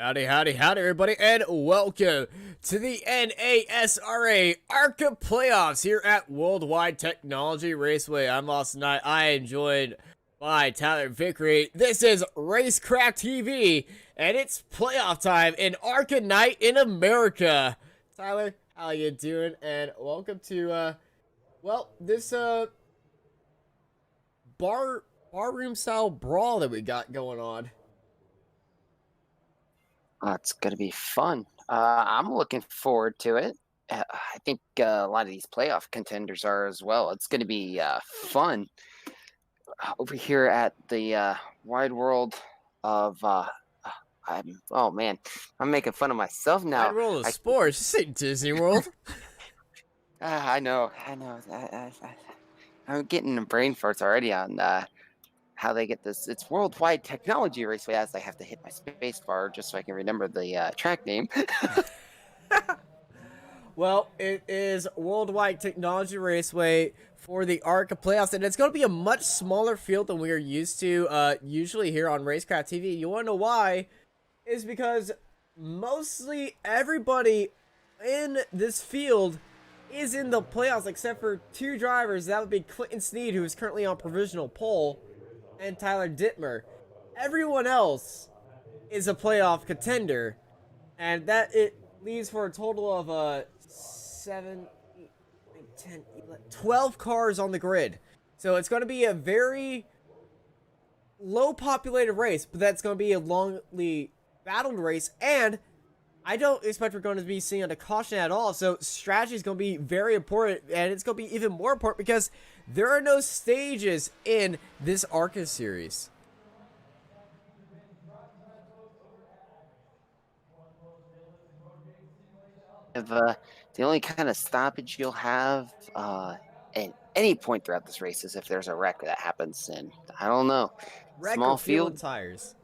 Howdy, howdy, howdy, everybody, and welcome to the NASRA Arca playoffs here at Worldwide Technology Raceway. I'm Austin Knight. I am joined by Tyler Vickery. This is Racecraft TV, and it's playoff time in Arca Night in America. Tyler, how you doing? And welcome to, this, barroom style brawl that we got going on. It's going to be fun. I'm looking forward to it. I think a lot of these playoff contenders are as well. It's going to be fun over here at the wide world of. Oh man, I'm making fun of myself now. Wide world of sports. This ain't Disney World. I know. I'm getting brain farts already on how they get this. It's Worldwide Technology Raceway, as I have to hit my space bar just so I can remember the track name. Well, it is Worldwide Technology Raceway for the ARCA playoffs, and it's going to be a much smaller field than we are used to usually here on Racecraft TV. You want to know why? Is because mostly everybody in this field is in the playoffs except for two drivers. That would be Clinton Sneed, who is currently on provisional pole, and Tyler Dittmer. Everyone else is a playoff contender, and that it leaves for a total of 7, 8, 9, 10, 11, 12 cars on the grid. So it's going to be a very low populated race, but that's going to be a longly battled race, and I don't expect we're going to be seeing a caution at all. So strategy is going to be very important, and it's going to be even more important because there are no stages in this ARCA series. The only kind of stoppage you'll have at any point throughout this race is if there's a wreck that happens, and I don't know. Wreck Small or fuel field and tires.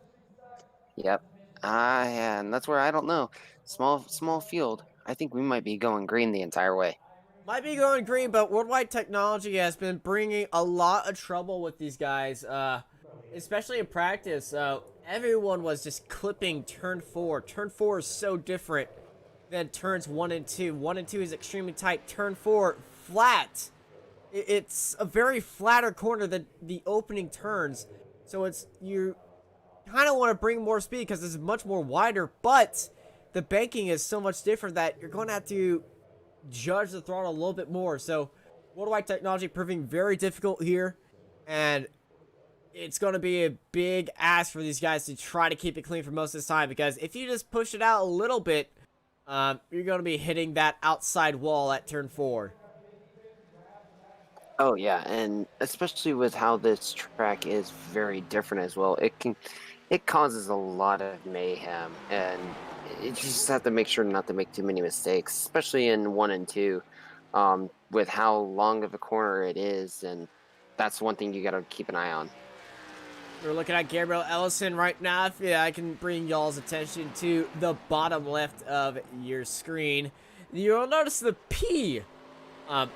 Yep. Yeah, and that's where I don't know. Small field. I think we might be going green the entire way. Might be going green, but Worldwide Technology has been bringing a lot of trouble with these guys, especially in practice. Everyone was just clipping turn 4. Turn 4 is so different than turns 1 and 2. 1 and 2 is extremely tight. Turn 4, flat. It's a very flatter corner than the opening turns, so you kind of want to bring more speed because it's much more wider, but the banking is so much different that you're going to have to judge the throttle a little bit more. So Worldwide Technology proving very difficult here, and it's going to be a big ask for these guys to try to keep it clean for most of this time, because if you just push it out a little bit, you're going to be hitting that outside wall at turn 4. Oh yeah, and especially with how this track is very different as well, it causes a lot of mayhem, and you just have to make sure not to make too many mistakes, especially in 1 and 2, with how long of a corner it is, and that's one thing you got to keep an eye on. We're looking at Gabriel Ellison right now. If I can bring y'all's attention to the bottom left of your screen, you'll notice the P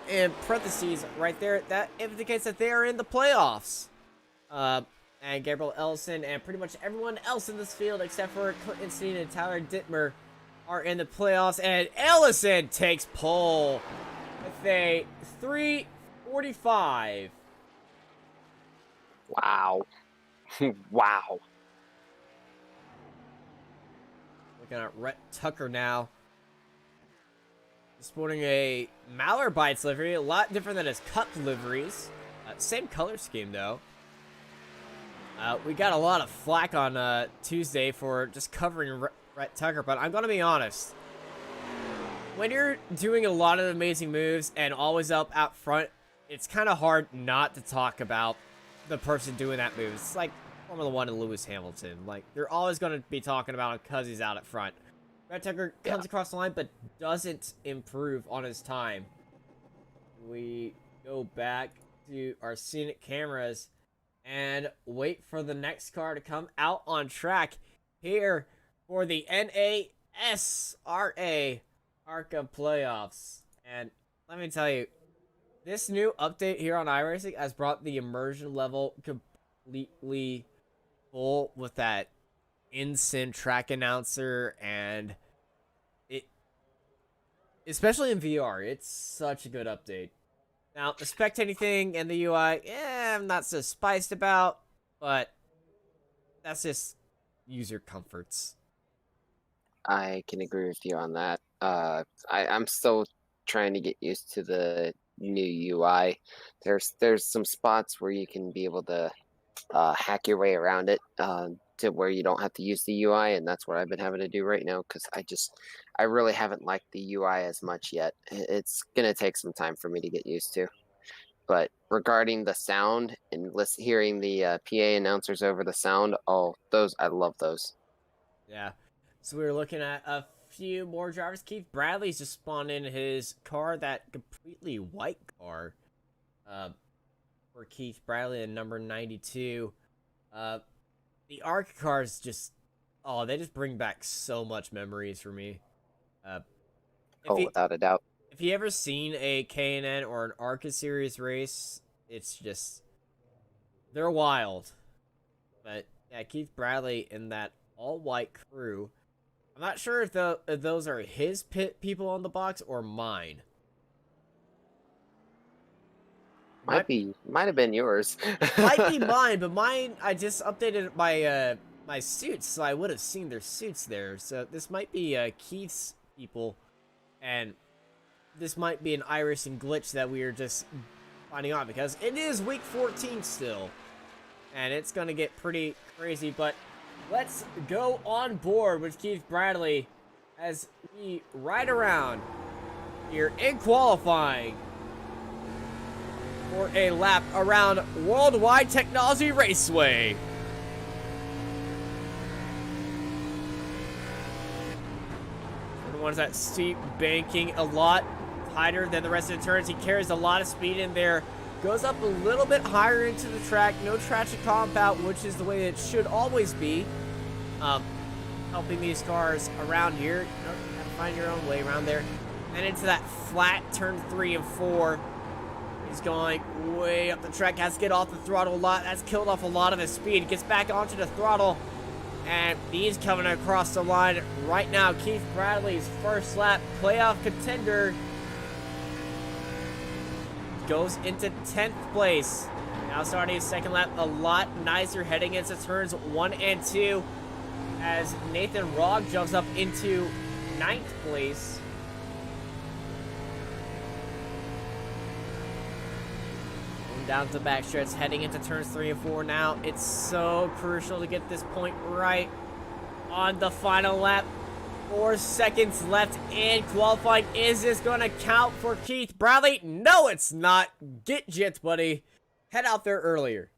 in parentheses right there. That indicates that they are in the playoffs. And Gabriel Ellison and pretty much everyone else in this field except for Clinton Steen and Tyler Dittmer are in the playoffs, and Ellison takes pole with a 3:45. Wow. Wow. Looking at Rhett Tucker now. Sporting a Malwarebytes livery, a lot different than his Cup liveries. Same color scheme though. We got a lot of flack on Tuesday for just covering Rhett Tucker, but I'm gonna be honest. When you're doing a lot of amazing moves and always up out front, it's kind of hard not to talk about the person doing that move. It's like Formula 1 and Lewis Hamilton. Like, they're always going to be talking about him because he's out at front. Rhett Tucker comes across the line, but doesn't improve on his time. We go back to our scenic cameras and wait for the next car to come out on track here for the NASRA ARCA playoffs. And let me tell you, this new update here on iRacing has brought the immersion level completely full with that instant track announcer, and it, especially in VR, it's such a good update. Now, the spectating thing and the UI, I'm not so spiced about, but that's just user comforts. I can agree with you on that. I'm still trying to get used to the new UI. There's some spots where you can be able to hack your way around it to where you don't have to use the UI, and that's what I've been having to do right now because I really haven't liked the UI as much yet. It's gonna take some time for me to get used to. But regarding the sound and hearing the PA announcers over the sound, oh, those I love those. Yeah. So we were looking at a few more drivers. Keith Bradley's just spawned in his car, that completely white car. For Keith Bradley at number 92. The Arca cars just, oh, they just bring back so much memories for me. Uh, Without a doubt. if you ever seen a K&N or an Arca series race, it's just, they're wild. But yeah, Keith Bradley in that all-white crew. I'm not sure if those are his pit people on the box or mine. Might have been yours. Might be mine, but mine, I just updated my my suits, so I would have seen their suits there. So this might be Keith's people, and this might be an Iris and glitch that we are just finding out, because it is week 14 still, and it's gonna get pretty crazy. But let's go on board with Keith Bradley as we ride around here in qualifying for a lap around Worldwide Technology Raceway. The ones that steep banking a lot tighter than the rest of the turns. He carries a lot of speed in there. Goes up a little bit higher into the track. No traction compound, which is the way it should always be. Helping these cars around here. You know, you gotta find your own way around there. And into that flat turn 3 and 4. He's going way up the track. Has to get off the throttle a lot. That's killed off a lot of his speed. Gets back onto the throttle. And he's coming across the line right now. Keith Bradley's first lap playoff contender goes into 10th place. Now starting his second lap a lot nicer, heading into turns 1 and 2 as Nathan Rogg jumps up into 9th place. Down to the back stretch, heading into turns 3 and 4 now. It's so crucial to get this point right on the final lap. 4 seconds left in qualifying. Is this going to count for Keith Bradley? No, it's not. Get jits, buddy. Head out there earlier.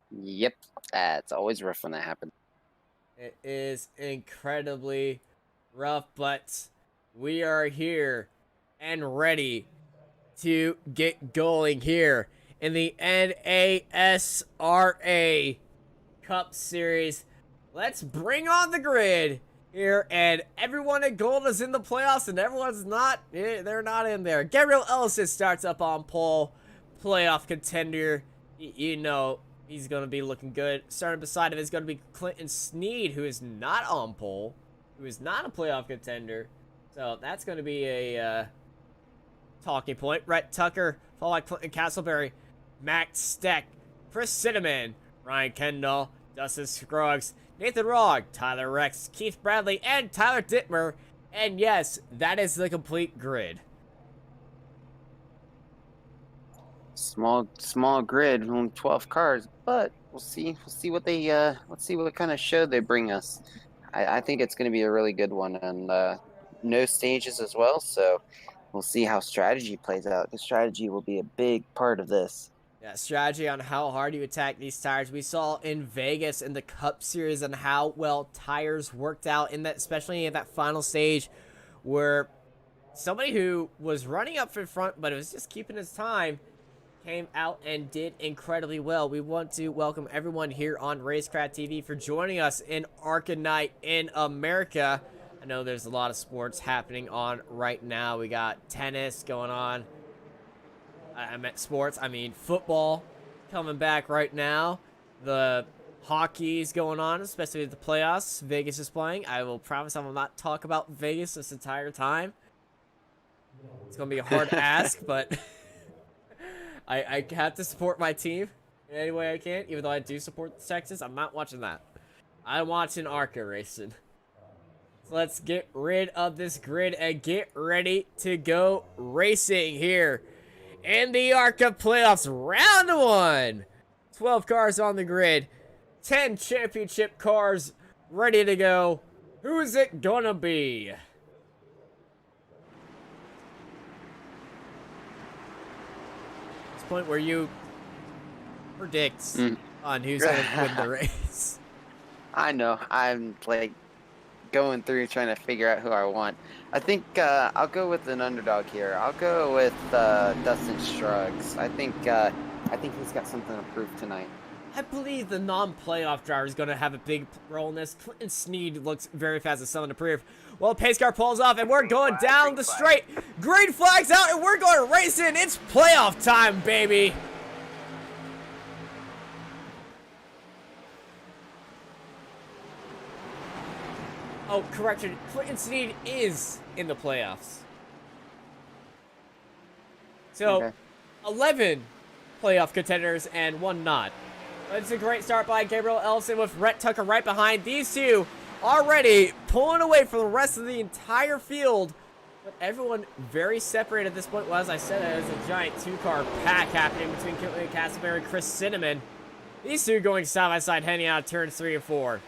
Yep. It's always rough when that happens. It is incredibly rough, but we are here and ready to get going here in the NASRA Cup Series. Let's bring on the grid here, and everyone in gold is in the playoffs, and everyone's not. They're not in there. Gabriel Ellison starts up on pole, playoff contender. You know he's going to be looking good. Starting beside him is going to be Clinton Sneed, who is not on pole, who is not a playoff contender. So that's going to be a talking point. Rhett Tucker, followed by Clinton Castleberry, Max Steck, Chris Cinnamon, Ryan Kendall, Dustin Scruggs, Nathan Rogg, Tyler Rex, Keith Bradley, and Tyler Dittmer. And yes, that is the complete grid. Small grid, 12 cars, but we'll see what they let's see what kind of show they bring us. I think it's going to be a really good one, and no stages as well, so we'll see how strategy plays out. The strategy will be a big part of this. Yeah, strategy on how hard you attack these tires. We saw in Vegas in the Cup Series and how well tires worked out in that, especially in that final stage, where somebody who was running up in front but it was just keeping his time came out and did incredibly well. We want to welcome everyone here on Racecraft TV for joining us in Arca Night in America. I know there's a lot of sports happening on right now. We got tennis going on. I meant sports. I mean football coming back right now. The hockey's going on, especially with the playoffs. Vegas is playing. I will promise I will not talk about Vegas this entire time. It's going to be a hard ask, but I have to support my team in any way I can. Even though I do support Texas, I'm not watching that. I'm watching Arca racing. So let's get rid of this grid and get ready to go racing here in the Arca playoffs. Round 1. 12 cars on the grid. 10 championship cars ready to go. Who's it gonna be? This point where you predict on who's gonna win the race. I know. I'm like going through trying to figure out who I want. I think I'll go with an underdog here. I'll go with Dustin Struggs. I think he's got something to prove tonight. I believe the non-playoff driver is going to have a big role in this. Clinton Sneed looks very fast at something to prove. Well, pace car pulls off, and we're going down the straight. Green flag's out, and we're going racing. It's playoff time, baby. Oh, correction. Clinton Sneed is in the playoffs. So, Okay. 11 playoff contenders and 1 not. It's a great start by Gabriel Ellison with Rhett Tucker right behind. These two already pulling away from the rest of the entire field. But everyone very separated at this point. Well, as I said, there's a giant 2-car pack happening between Quentin Castleberry and Chris Cinnamon. These two going side by side heading out of turns 3 and 4.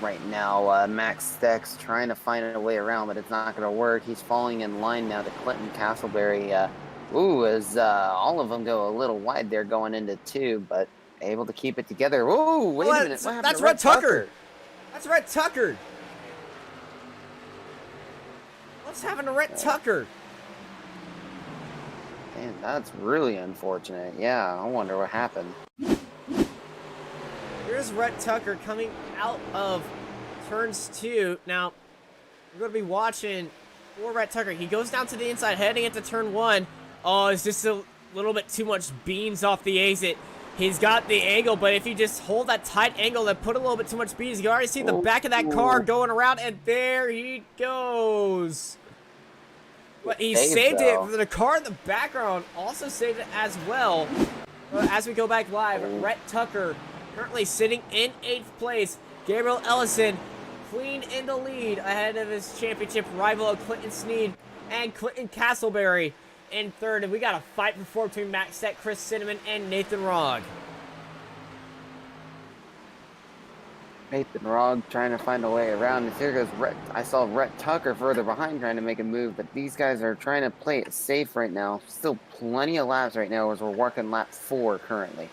Right now, Max Steck's trying to find a way around, but it's not going to work. He's falling in line now to Clinton Castleberry. As all of them go a little wide there going into 2, but able to keep it together. Ooh, wait a minute. What happened That's to Rhett Tucker. That's Rhett Tucker. What's happened to Rhett Tucker? Man, that's really unfortunate. Yeah, I wonder what happened. Here's Rhett Tucker coming out of turns 2. Now, we're going to be watching for Rhett Tucker. He goes down to the inside, heading into turn 1. Oh, it's just a little bit too much beans off the exit. He's got the angle, but if you just hold that tight angle and put a little bit too much beans, you can already see the back of that car going around, and there he goes. But he saved it. The car in the background also saved it as well. But as we go back live, Rhett Tucker currently sitting in 8th place. Gabriel Ellison clean in the lead ahead of his championship rival Clinton Sneed and Clinton Castleberry in 3rd. And we got a fight for 4 between Max Steck, Chris Cinnamon, and Nathan Rogg. Nathan Rogg trying to find a way around. And here goes Rhett. I saw Rhett Tucker further behind trying to make a move, but these guys are trying to play it safe right now. Still plenty of laps right now as we're working lap 4 currently.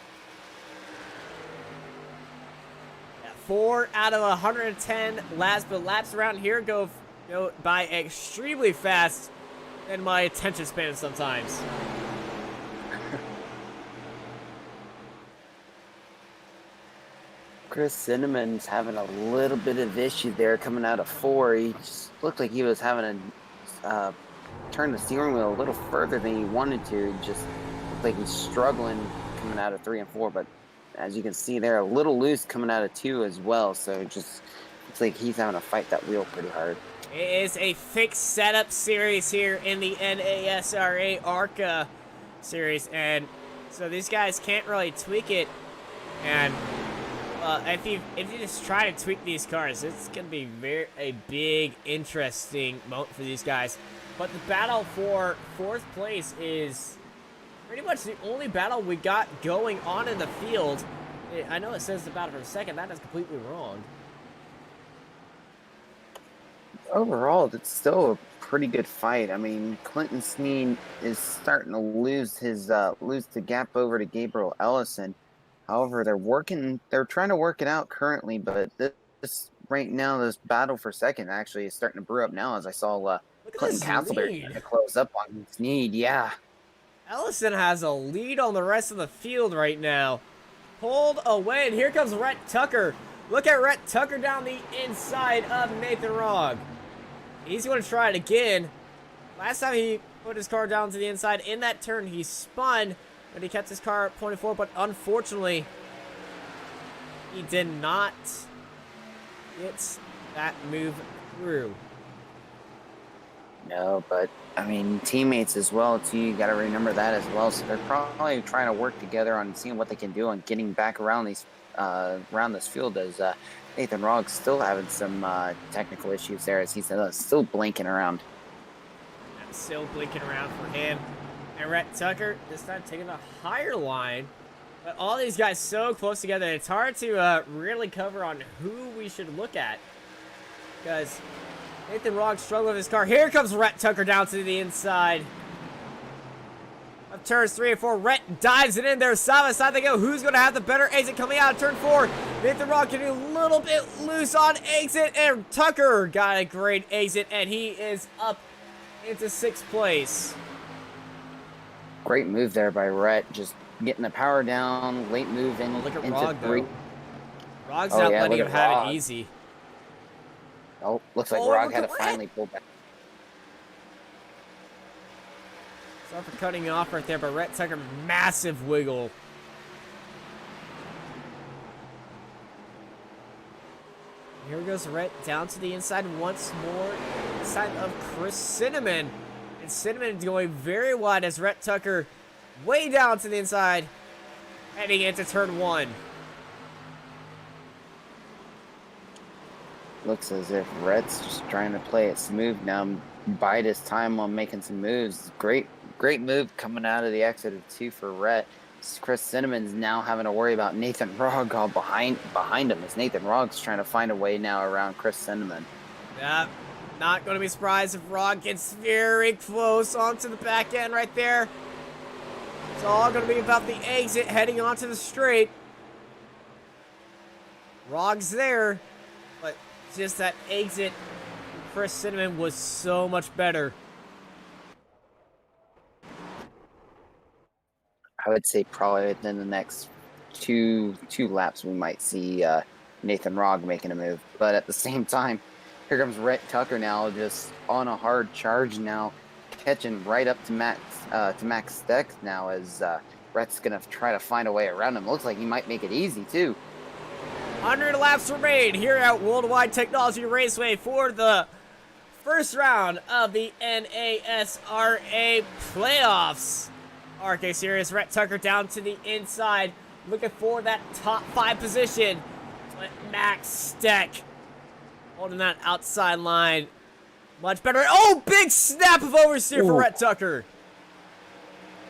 4 out of 110 laps, but laps around here go by extremely fast in my attention span sometimes. Chris Cinnamon's having a little bit of issue there coming out of 4. He just looked like he was having to turn the steering wheel a little further than he wanted to. He just looked like he's struggling coming out of 3 and 4, but as you can see, they're a little loose coming out of 2 as well, so it just looks like he's having to fight that wheel pretty hard. It is a fixed setup series here in the NASRA Arca series, and so these guys can't really tweak it. And if you just try to tweak these cars, it's gonna be a big, interesting moment for these guys. But the battle for 4th place is pretty much the only battle we got going on in the field. I know it says the battle for 2nd. That is completely wrong. Overall, it's still a pretty good fight. I mean, Clinton Sneed is starting to lose the gap over to Gabriel Ellison. However, they're trying to work it out currently, but this right now, this battle for 2nd actually is starting to brew up now, as I saw Clinton Castleberry trying to close up on Sneed. Yeah. Ellison has a lead on the rest of the field right now. Pulled away, and here comes Rhett Tucker. Look at Rhett Tucker down the inside of Nathan Rogg. He's going to try it again. Last time he put his car down to the inside in that turn, he spun, but he kept his car at point 4. But unfortunately, He did not get that move through. No, but I mean, teammates as well too. You got to remember that as well. So they're probably trying to work together on seeing what they can do on getting back around these around this field. As Nathan Rogg's still having some technical issues there, as he's still blinking around. Still blinking around for him. And Rhett Tucker this time taking the higher line. But all these guys so close together, it's hard to really cover on who we should look at. Because Nathan Rogg struggled with his car. Here comes Rhett Tucker down to the inside. Of turns 3 and 4, Rhett dives it in there. Side by side they go. Who's going to have the better exit coming out of turn 4? Nathan Rogg getting a little bit loose on exit. And Tucker got a great exit. And he is up into 6th place. Great move there by Rhett. Just getting the power down, late move in. Look at into Rogg, though. Rogg's Oh, not yeah, letting look him at have Rogg. it easy. Oh, looks like Oh, Rogg look had at to Rhett. finally pull back. Sorry for cutting you off right there, but Rhett Tucker, massive wiggle. Here goes Rhett down to the inside once more. Inside of Chris Cinnamon. And Cinnamon going very wide as Rhett Tucker way down to the inside. Heading into turn 1. Looks as if Rhett's just trying to play it smooth now, bide his time on making some moves. Great move coming out of the exit of 2 for Rhett. Chris Cinnamon's now having to worry about Nathan Rogg all behind him, as Nathan Rogg's trying to find a way now around Chris Cinnamon. Yeah, not going to be surprised if Rogg gets very close onto the back end right there. It's all going to be about the exit heading onto the straight. Rogg's there, but just that exit from Chris Cinnamon was so much better. I would say probably within the next two laps we might see Nathan Rogg making a move. But at the same time, here comes Rhett Tucker now, just on a hard charge now, catching right up to Max Steck now, as Rhett's gonna try to find a way around him. Looks like he might make it easy too. 100 laps remain here at Worldwide Technology Raceway for the first round of the NASRA playoffs. RK Series, Rhett Tucker down to the inside, looking for that top 5 position. But Max Steck holding that outside line much better. Oh, big snap of oversteer for Rhett Tucker.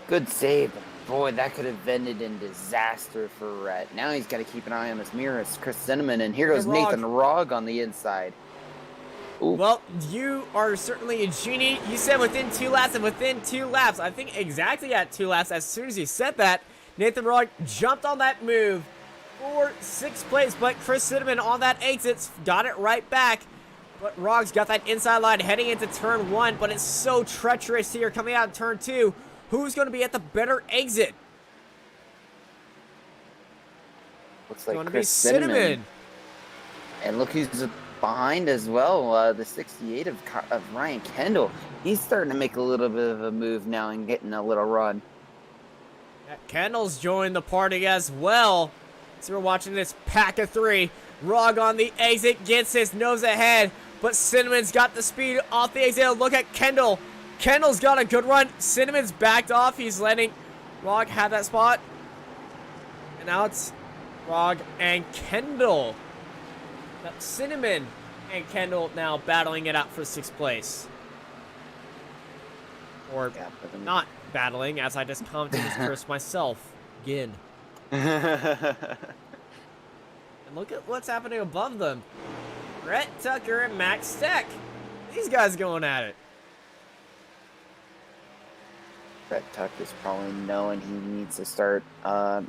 Good save. Boy, that could have ended in disaster for Rhett. Now he's got to keep an eye on his mirror. It's Chris Cinnamon, and here goes Nathan Rogg on the inside. Ooh. Well, you are certainly a genie. You said within 2 laps, and within 2 laps, I think exactly at 2 laps, as soon as you said that, Nathan Rogg jumped on that move for 6th place, but Chris Cinnamon on that exit got it right back. But Rogg's got that inside line heading into turn 1, but it's so treacherous here coming out of turn 2. Who's going to be at the better exit? Looks like Going to be Chris Cinnamon. And look who's behind as well, the 68 of Ryan Kendall. He's starting to make a little bit of a move now and getting a little run. Yeah, Kendall's joined the party as well. So we're watching this pack of 3. Rogg on the exit, gets his nose ahead, but Cinnamon's got the speed off the exit. Look at Kendall. Kendall's got a good run. Cinnamon's backed off. He's letting Rogg have that spot. And now it's Rogg and Kendall. Now, Cinnamon and Kendall now battling it out for 6th place. Or not battling, as I just commented as Chris myself. Again. And look at what's happening above them. Rhett Tucker and Max Steck. These guys going at it. Rhett Tucker's probably knowing he needs to start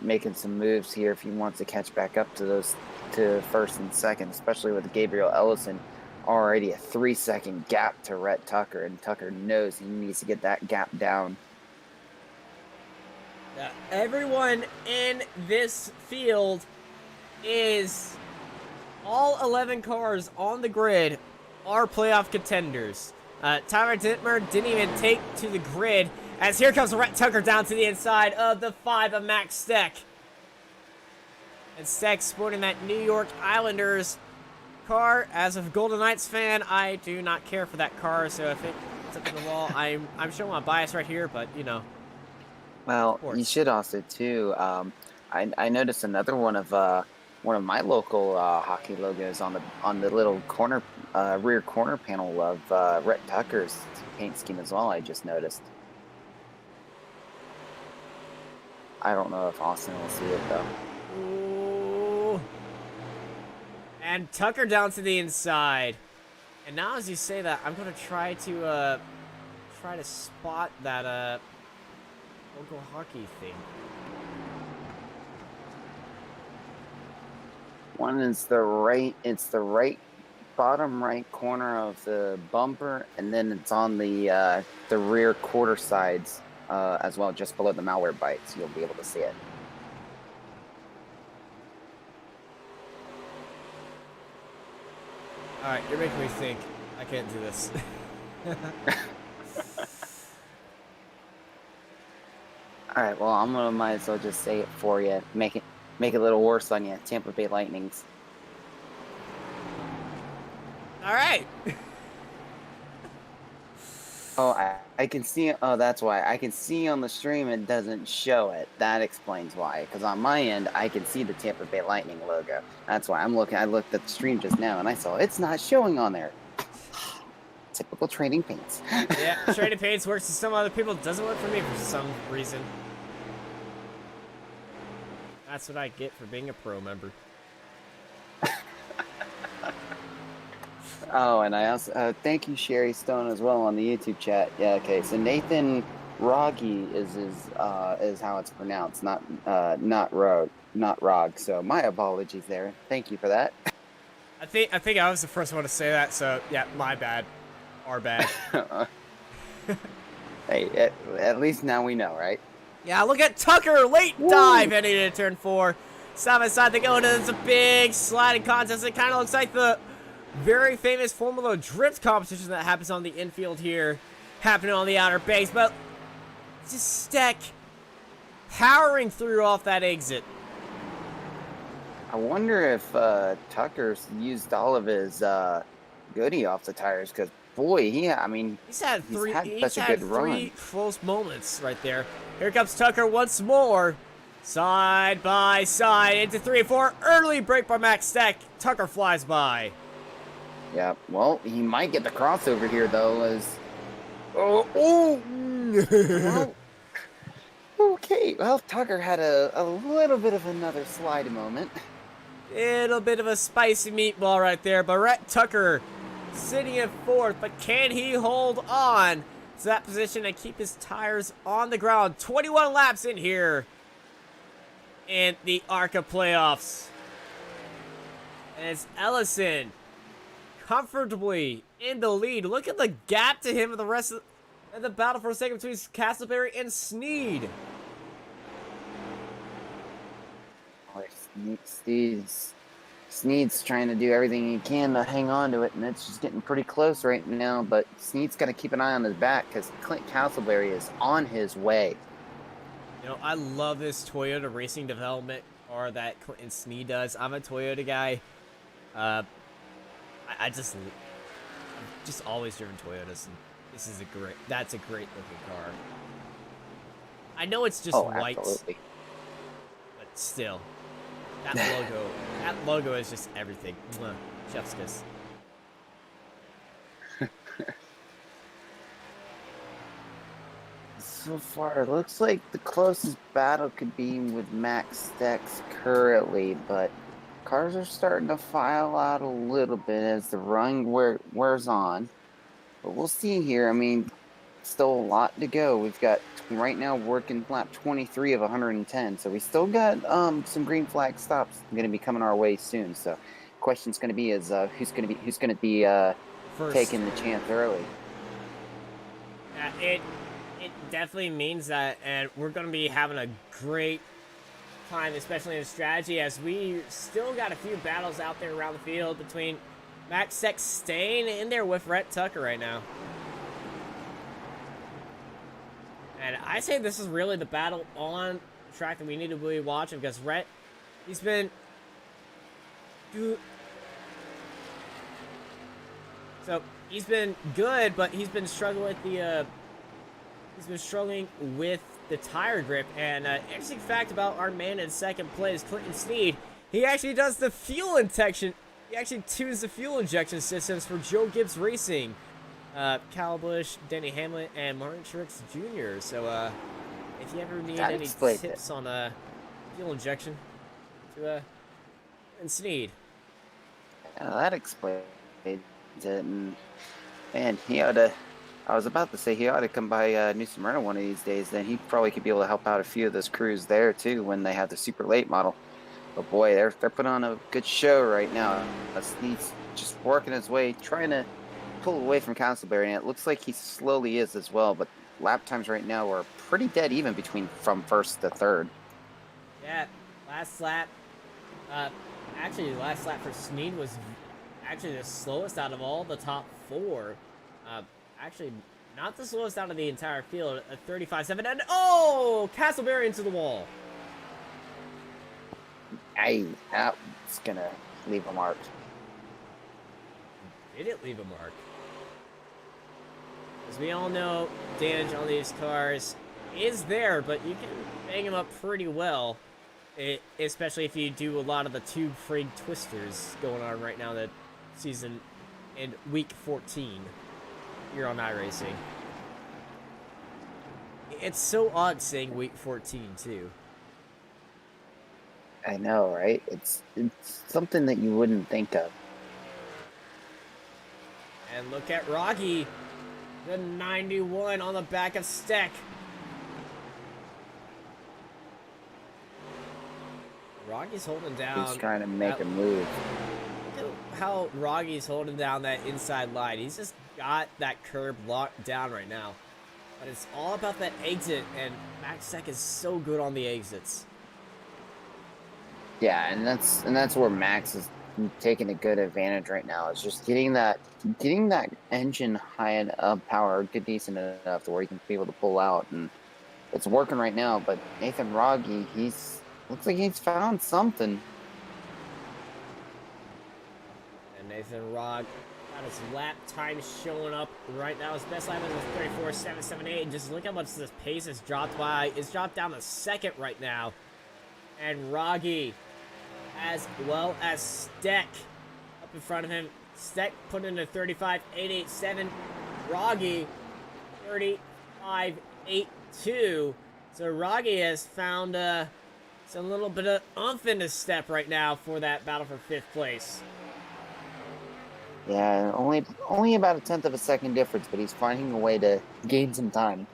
making some moves here if he wants to catch back up to those to 1st and 2nd, especially with Gabriel Ellison already a 3-second gap to Rhett Tucker, and Tucker knows he needs to get that gap down. Everyone in this field is all 11 cars on the grid are playoff contenders. Tyler Dittmer didn't even take to the grid, as here comes Rhett Tucker down to the inside of the 5 of Max Steck. And Steck sporting that New York Islanders car. As a Golden Knights fan, I do not care for that car, so if it's up to the wall, I'm showing my bias right here, but you know. Well, you should also too. I noticed another one of my local hockey logos on the little corner rear corner panel of Rhett Tucker's paint scheme as well. I just noticed. I don't know if Austin will see it though. Ooh. And Tucker down to the inside. And now as you say that, I'm gonna try to spot that local hockey thing. One is it's the right bottom right corner of the bumper, and then it's on the rear quarter sides as well, just below the malware bites. You'll be able to see it. Alright, you're making me think. I can't do this. All right, well, might as well just say it for you. Make it a little worse on you. Tampa Bay Lightnings. Alright. Oh, I can see. Oh, that's why. I can see on the stream it doesn't show it. That explains why. Because on my end, I can see the Tampa Bay Lightning logo. That's why I'm looking. I looked at the stream just now and I saw it's not showing on there. Typical Trading Paints. Yeah, Trading Paints works for some other people. It doesn't work for me for some reason. That's what I get for being a pro member. Oh, and I also thank you, Sherry Stone, as well on the YouTube chat. Yeah, okay. So Nathan Rogge is how it's pronounced, not Rog. So my apologies there. Thank you for that. I think I was the first one to say that. So yeah, my bad. Our bad. Hey, at least now we know, right? Yeah, look at Tucker, late dive heading into turn 4. Side by side they go into this big sliding contest. It kind of looks like the very famous Formula Drift competition that happens on the infield here, happening on the outer base. But just Steck powering through off that exit. I wonder if Tucker's used all of his goodie off the tires, because boy, he's had such a good run. Three close moments right there. Here comes Tucker once more. Side by side into 3 and 4. Early break by Max Steck. Tucker flies by. Yeah, well, he might get the crossover here, though, well, okay, well, Tucker had a little bit of another slide moment. Little bit of a spicy meatball right there. But Rhett Tucker sitting in 4th, but can he hold on to that position and keep his tires on the ground? 21 laps in here in the ARCA playoffs. And it's Ellison comfortably in the lead. Look at the gap to him of the rest of the battle for a second between Castleberry and Sneed. Sneed's trying to do everything he can to hang on to it, and it's just getting pretty close right now, but Sneed's got to keep an eye on his back because Clint Castleberry is on his way. You know, I love this Toyota racing development car that Clinton Sneed does. I'm a Toyota guy. I've just always driven Toyotas, and that's a great looking car. I know it's just white, absolutely. But still, that logo is just everything. Mwah. Chef's kiss. So far, it looks like the closest battle could be with Max Stex currently, but cars are starting to file out a little bit as the run wears on. But we'll see here. Still a lot to go. We've got right now working lap 23 of 110, so we still got some green flag stops going to be coming our way soon. So, question's going to be is who's going to be taking the chance early. It definitely means that, and we're going to be having a great time, especially in strategy, as we still got a few battles out there around the field between Max Steck staying in there with Rhett Tucker right now. And I say this is really the battle on track that we need to be watching, because Rhett, he's been So he's been good, but he's been struggling with the tire grip. And interesting fact about our man in second place, Clinton Sneed, he actually does the fuel injection. He actually tunes the fuel injection systems for Joe Gibbs Racing, Cal Busch, Denny Hamlin, and Martin Truex Jr. So if you ever need That any explains tips it. on fuel injection, to and Sneed. That explains it. And man, he ought to. I was about to say he ought to come by New Smyrna one of these days. Then he probably could be able to help out a few of those crews there too when they have the super late model. But boy, they're putting on a good show right now. Snead's just working his way, trying to pull away from Castleberry, and it looks like he slowly is as well. But lap times right now are pretty dead even from first to third. Yeah, last lap. Actually, the last lap for Snead was actually the slowest out of all the top four. Actually, not the slowest out of the entire field, a 35.7. And oh, Castleberry into the wall. That's gonna leave a mark. Did it leave a mark? As we all know, damage on these cars is there, but you can bang them up pretty well. Especially if you do a lot of the tube frayed twisters going on right now that season in week 14 here on iRacing. It's so odd saying week 14 too. I know, right? It's something that you wouldn't think of. And look at Rocky, the 91 on the back of Steck. Rocky's holding down. He's trying to make a move. Look at how Rocky's holding down that inside line. He's just got that curb locked down right now. But it's all about that exit, and Max Steck is so good on the exits. Yeah, and that's where Max is taking a good advantage right now. It's just getting that engine high enough power, good decent enough to where he can be able to pull out, and it's working right now. But Nathan Rogge, looks like he's found something. And Nathan Rogge got his lap time showing up right now. His best lap is 34.778, and just look how much this pace has dropped by. It's dropped down to second right now. And Rogge, as well as Steck up in front of him. Steck put in a 35.887. Rogge 35.82. So Rogge has found some little bit of oomph in his step right now for that battle for 5th place. Yeah, only about a tenth of a second difference, but he's finding a way to gain some time.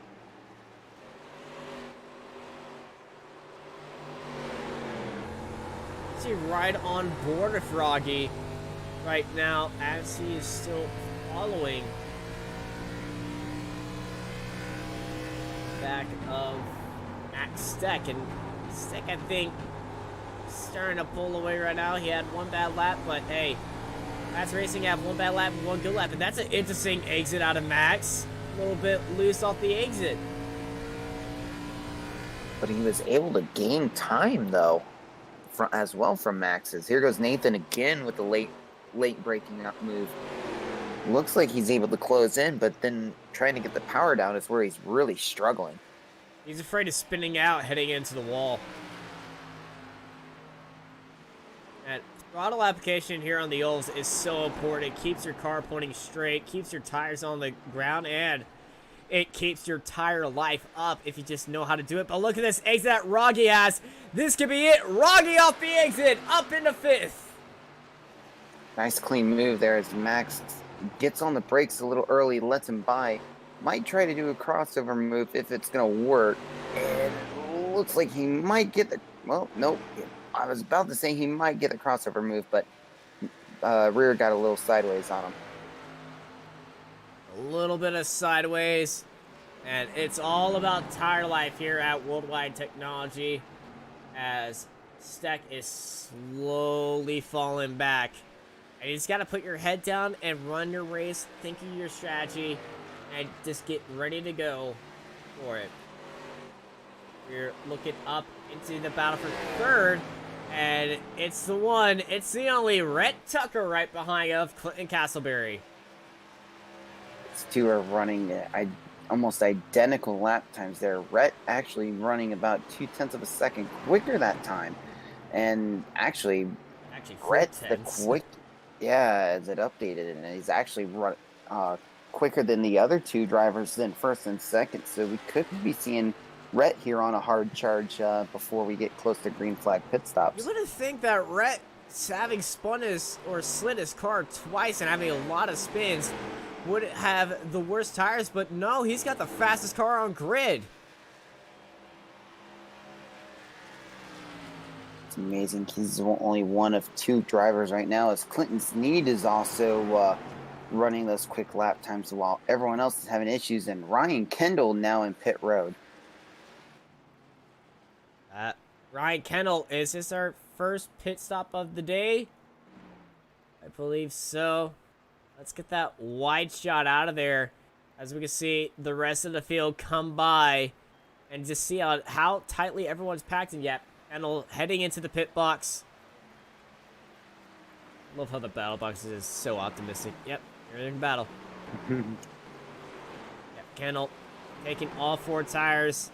Is he right on board with Rogge right now as he is still following back of Max Steck? And Steck, I think, starting to pull away right now. He had one bad lap, but hey, Max Racing have one bad lap and one good lap, and that's an interesting exit out of Max. A little bit loose off the exit. But he was able to gain time though, as well from Max's. Here goes Nathan again with the late breaking up move. Looks like he's able to close in, but then trying to get the power down is where he's really struggling. He's afraid of spinning out, heading into the wall. And throttle application here on the Olds is so important. It keeps your car pointing straight, keeps your tires on the ground, and it keeps your tire life up if you just know how to do it. But look at this exit that Rogge has. This could be it. Rogge off the exit, up into 5th. Nice clean move there as Max gets on the brakes a little early, lets him by. Might try to do a crossover move if it's going to work. And it looks like he might get the... Well, nope. I was about to say he might get the crossover move, but rear got a little sideways on him. A little bit of sideways. And it's all about tire life here at Worldwide Technology as Steck is slowly falling back. And you just got to put your head down and run your race, think of your strategy, and just get ready to go for it. We're looking up into the battle for 3rd. And it's the one, it's the only Rhett Tucker right behind of Clinton Castleberry. These two are running almost identical lap times there. Rhett actually running about 0.2 of a second quicker that time. And actually Rhett's the 4/10. quick, yeah, as it updated, and he's actually quicker than the other two drivers than first and second. So we could be seeing Rhett here on a hard charge before we get close to green flag pit You stops. wouldn't think that Rhett, having spun his or slid his car twice and having a lot of spins, would have the worst tires, but no, he's got the fastest car on grid. It's amazing. He's only one of two drivers right now, as Clinton Sneed is also running those quick lap times while everyone else is having issues, and Ryan Kendall now in pit road. Ryan Kendall, is this our first pit stop of the day? I believe so. Let's get that wide shot out of there as we can see the rest of the field come by and just see how tightly everyone's packed in. Yep, Kendall heading into the pit box. Love how the battle box is so optimistic. Yep, you're in battle. Yep, Kendall taking all four tires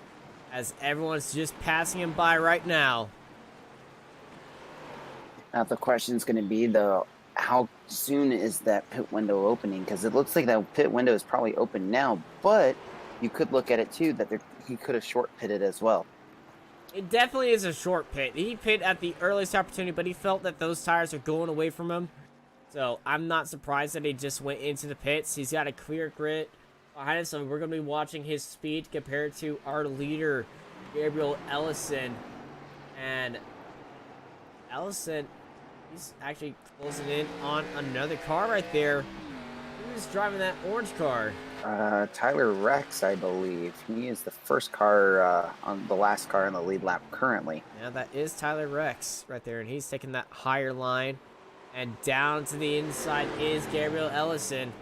as everyone's just passing him by right now. Now the question is going to be, though, how soon is that pit window opening? Because it looks like that pit window is probably open now, but you could look at it too that he could have short pitted as well. It definitely is a short pit. He pit at the earliest opportunity, but he felt that those tires are going away from him. So I'm not surprised that he just went into the pits. He's got a clear grid behind us, so we're going to be watching his speed compared to our leader, Gabriel Ellison. And Ellison, he's actually closing in on another car right there. Who's driving that orange car? Tyler Rex, I believe. He is the first car on the last car in the lead lap currently. Yeah, that is Tyler Rex right there, and he's taking that higher line. And down to the inside is Gabriel Ellison.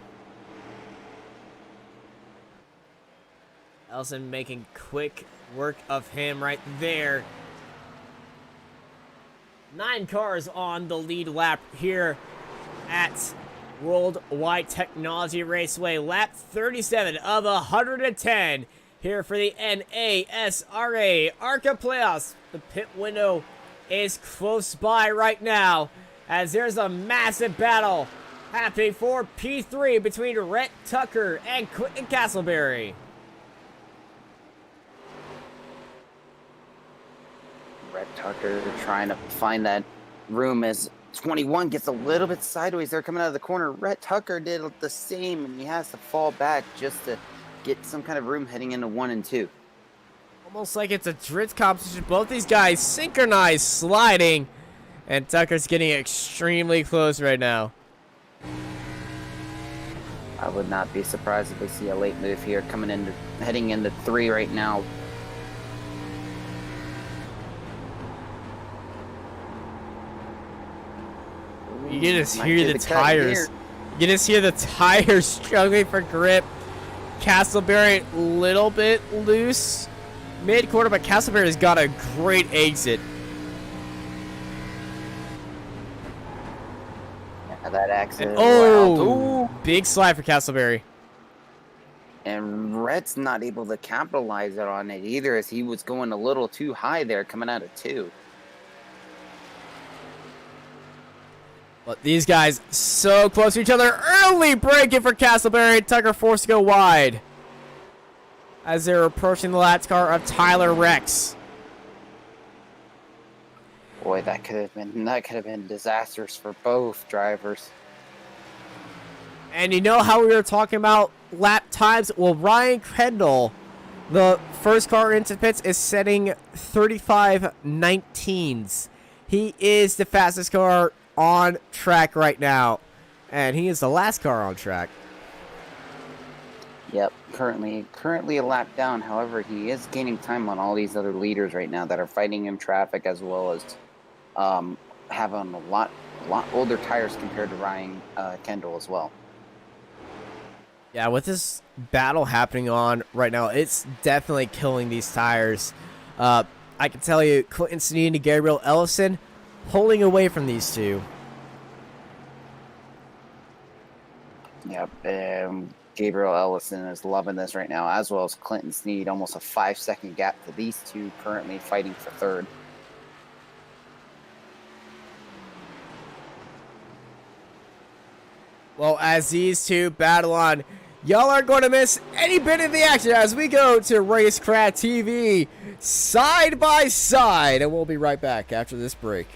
Ellison making quick work of him right there. 9 cars on the lead lap here at Worldwide Technology Raceway. Lap 37 of 110 here for the NASRA Arca playoffs. The pit window is close by right now as there's a massive battle happening for P3 between Rhett Tucker and Clinton Castleberry. Rhett Tucker trying to find that room as 21 gets a little bit sideways there coming out of the corner. Rhett Tucker did the same, and he has to fall back just to get some kind of room heading into 1 and 2. Almost like it's a drift competition. Both these guys synchronized sliding, and Tucker's getting extremely close right now. I would not be surprised if we see a late move here heading into 3 right now. You can just Might hear do the the cut tires. here. You can just hear the tires struggling for grip. Castleberry a little bit loose mid-quarter, but Castleberry's got a great exit. Yeah, that accident. Oh, big slide for Castleberry. And Rhett's not able to capitalize on it either, as he was going a little too high there coming out of 2. But these guys so close to each other. Early braking for Castleberry. Tucker forced to go wide as they're approaching the last car of Tyler Rex. Boy, that could have been disastrous for both drivers. And you know how we were talking about lap times? Well, Ryan Kendall, the first car into pits, is setting 35:19s. He is the fastest car on track right now, and he is the last car on track. Yep, currently a lap down. However, he is gaining time on all these other leaders right now that are fighting in traffic, as well as having a lot older tires compared to Ryan Kendall as well. Yeah, with this battle happening on right now, it's definitely killing these tires. I can tell you, Clinton Sneed and Gabriel Ellison, pulling away from these two. Yep, Gabriel Ellison is loving this right now, as well as Clinton Sneed. Almost a 5-second gap to these two currently fighting for third. Well, as these two battle on, y'all aren't going to miss any bit of the action as we go to Racecraft TV side by side. And we'll be right back after this break.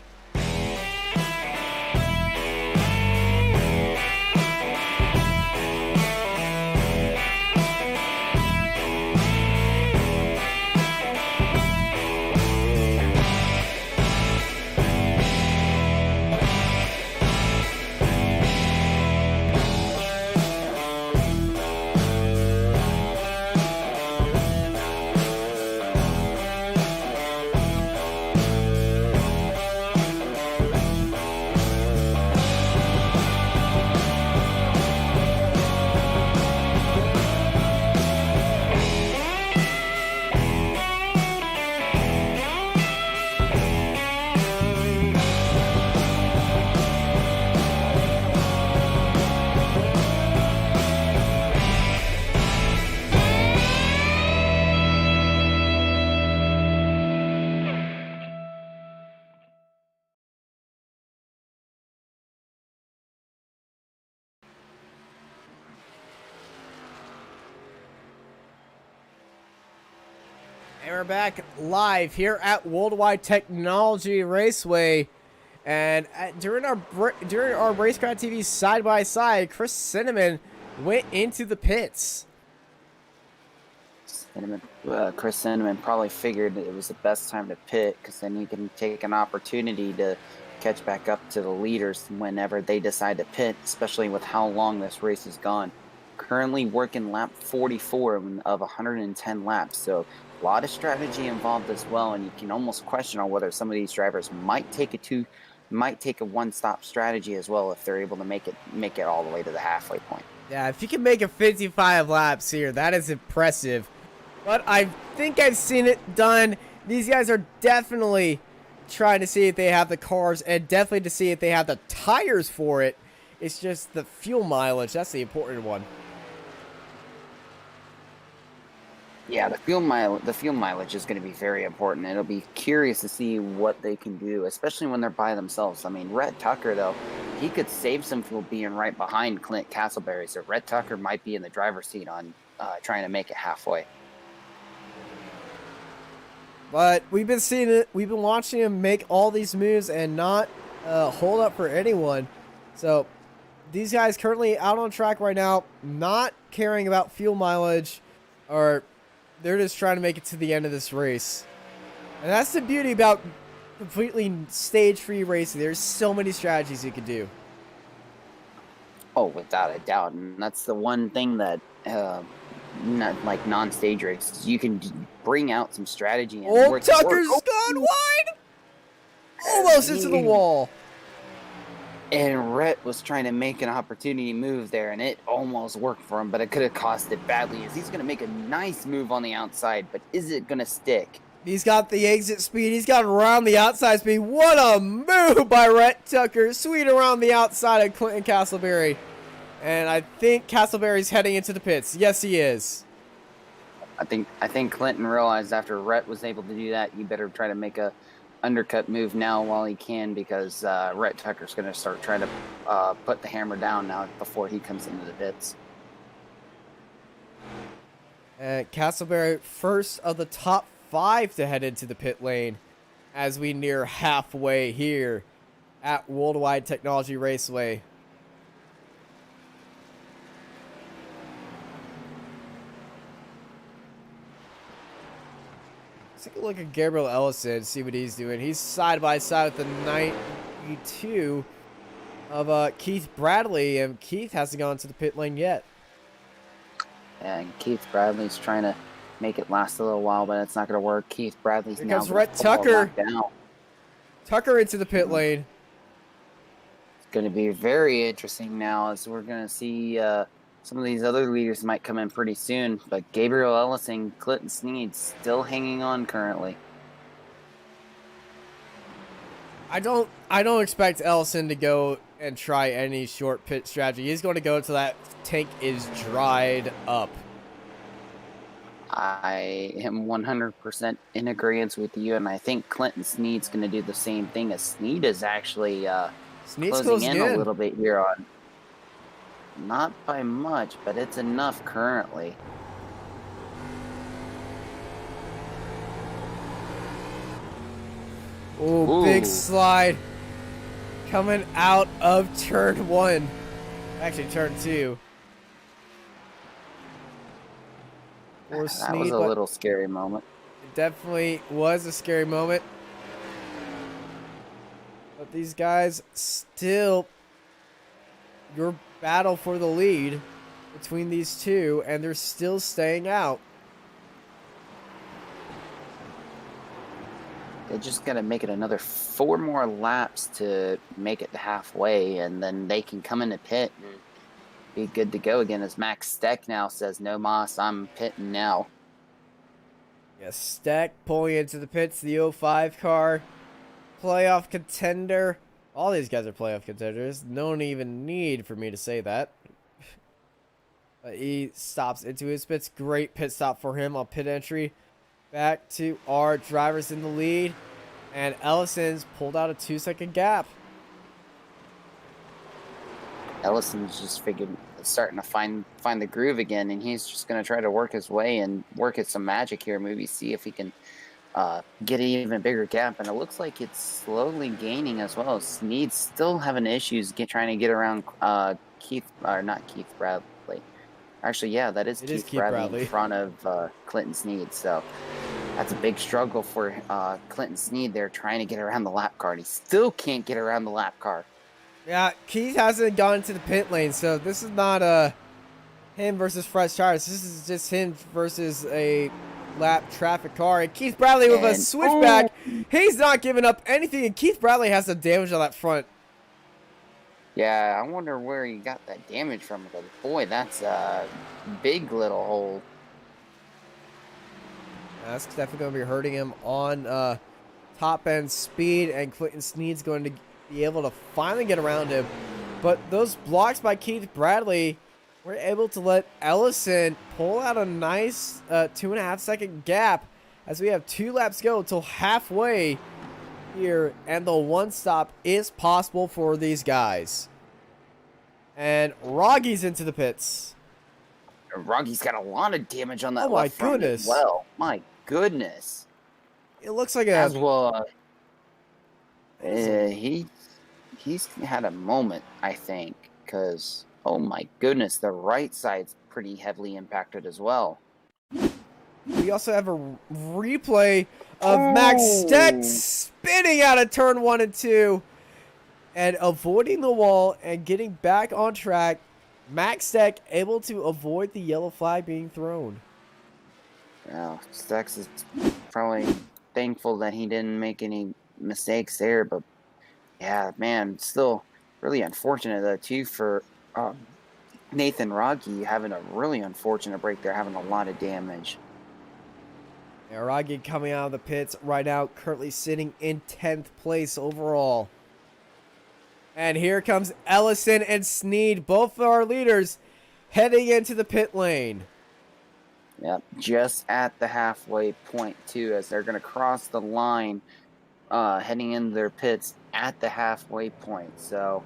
And we're back live here at Worldwide Technology Raceway, and during our Racecraft TV side by side, Chris Cinnamon went into the pits. Chris Cinnamon probably figured it was the best time to pit because then he can take an opportunity to catch back up to the leaders whenever they decide to pit, especially with how long this race has gone. Currently working lap 44 of 110 laps, so a lot of strategy involved as well, and you can almost question on whether some of these drivers might take a one-stop strategy as well if they're able to make it all the way to the halfway point. Yeah, if you can make a 55 laps here, that is impressive. But I think I've seen it done. These guys are definitely trying to see if they have the cars and definitely to see if they have the tires for it. It's just the fuel mileage. That's the important one. Yeah, the fuel mileage is going to be very important. It'll be curious to see what they can do, especially when they're by themselves. I mean, Rhett Tucker, though, he could save some fuel being right behind Clint Castleberry, so Rhett Tucker might be in the driver's seat on trying to make it halfway. But we've been seeing it. We've been watching him make all these moves and not hold up for anyone. So these guys currently out on track right now, not caring about fuel mileage, or they're just trying to make it to the end of this race. And that's the beauty about completely stage-free racing. There's so many strategies you can do. Oh, without a doubt. And that's the one thing that, not like non-stage races, you can bring out some strategy. And Old Tucker's gone wide! Almost into the wall. And Rhett was trying to make an opportunity move there, and it almost worked for him, but it could have cost it badly. As he's going to make a nice move on the outside, but is it going to stick? He's got the exit speed. He's got around the outside speed. What a move by Rhett Tucker. Sweet around the outside of Clinton Castleberry. And I think Castleberry's heading into the pits. Yes, he is. I think Clinton realized after Rhett was able to do that, you better try to make a undercut move now while he can, because Rhett Tucker's going to start trying to put the hammer down now before he comes into the pits. And Castleberry, first of the top 5 to head into the pit lane as we near halfway here at Worldwide Technology Raceway. Let's take a look at Gabriel Ellison, see what he's doing. He's side by side with the 92 of Keith Bradley, and Keith hasn't gone to the pit lane yet. And Keith Bradley's trying to make it last a little while, but it's not going to work. Keith Bradley's Here now comes Rhett Tucker. Down. Tucker into the pit lane. It's going to be very interesting now, as we're going to see some of these other leaders might come in pretty soon, but Gabriel Ellison, Clinton Sneed still hanging on currently. I don't expect Ellison to go and try any short pit strategy. He's going to go until that tank is dried up. I am 100% in agreement with you, and I think Clinton Snead's going to do the same thing. As Snead is actually Snead's closing in a in. little bit here on, not by much, but it's enough currently. Ooh, big slide coming out of turn 1. Actually, turn 2. For That Snead, was a but little scary moment. it definitely was a scary moment. But these guys still, your battle for the lead between these two, and they're still staying out. They just got to make it another 4 more laps to make it to halfway, and then they can come in the pit and be good to go again. As Max Steck now says, "No Moss, I'm pitting now." Yes, Stack pulling into the pits, the 05 car, playoff contender. All these guys are playoff contenders. No even need for me to say that. He stops into his pits. Great pit stop for him on pit entry. Back to our drivers in the lead. And Ellison's pulled out a 2-second gap. Ellison's just starting to find the groove again, and he's just going to try to work his way and work at some magic here. Maybe see if he can get an even bigger gap. And it looks like it's slowly gaining as well. Snead's still having issues trying to get around not Keith Bradley. Actually, yeah, that is Keith Bradley in front of Clinton Snead. So that's a big struggle for Clinton Snead there, trying to get around the lap car. And he still can't get around the lap car. Yeah, Keith hasn't gone to the pit lane, so this is not him versus fresh tires. This is just him versus a lap traffic car. And Keith Bradley with a switchback. He's not giving up anything, and Keith Bradley has some damage on that front. Yeah, I wonder where he got that damage from. Because, boy, that's a big little hole. That's definitely going to be hurting him on top end speed, and Clinton Snead's going to be able to finally get around him. But those blocks by Keith Bradley were able to let Ellison pull out a nice 2.5-second gap as we have 2 laps go till halfway here, and the one stop is possible for these guys. And Roggy's into the pits. Roggy's got a lot of damage on that. Oh my goodness! As well, my goodness. It looks like as well. He's had a moment, I think, because oh my goodness, the right side's pretty heavily impacted as well. We also have a replay of Max Steck spinning out of turn 1 and 2 and avoiding the wall and getting back on track. Max Steck able to avoid the yellow flag being thrown. Well, Stex is probably thankful that he didn't make any mistakes there, but yeah, man, still really unfortunate though too for Nathan Rogge having a really unfortunate break there, having a lot of damage. Rogge coming out of the pits right now, currently sitting in 10th place overall. And here comes Ellison and Snead, both our leaders, heading into the pit lane. Yep, just at the halfway point too, as they're going to cross the line, heading into their pits at the halfway point. So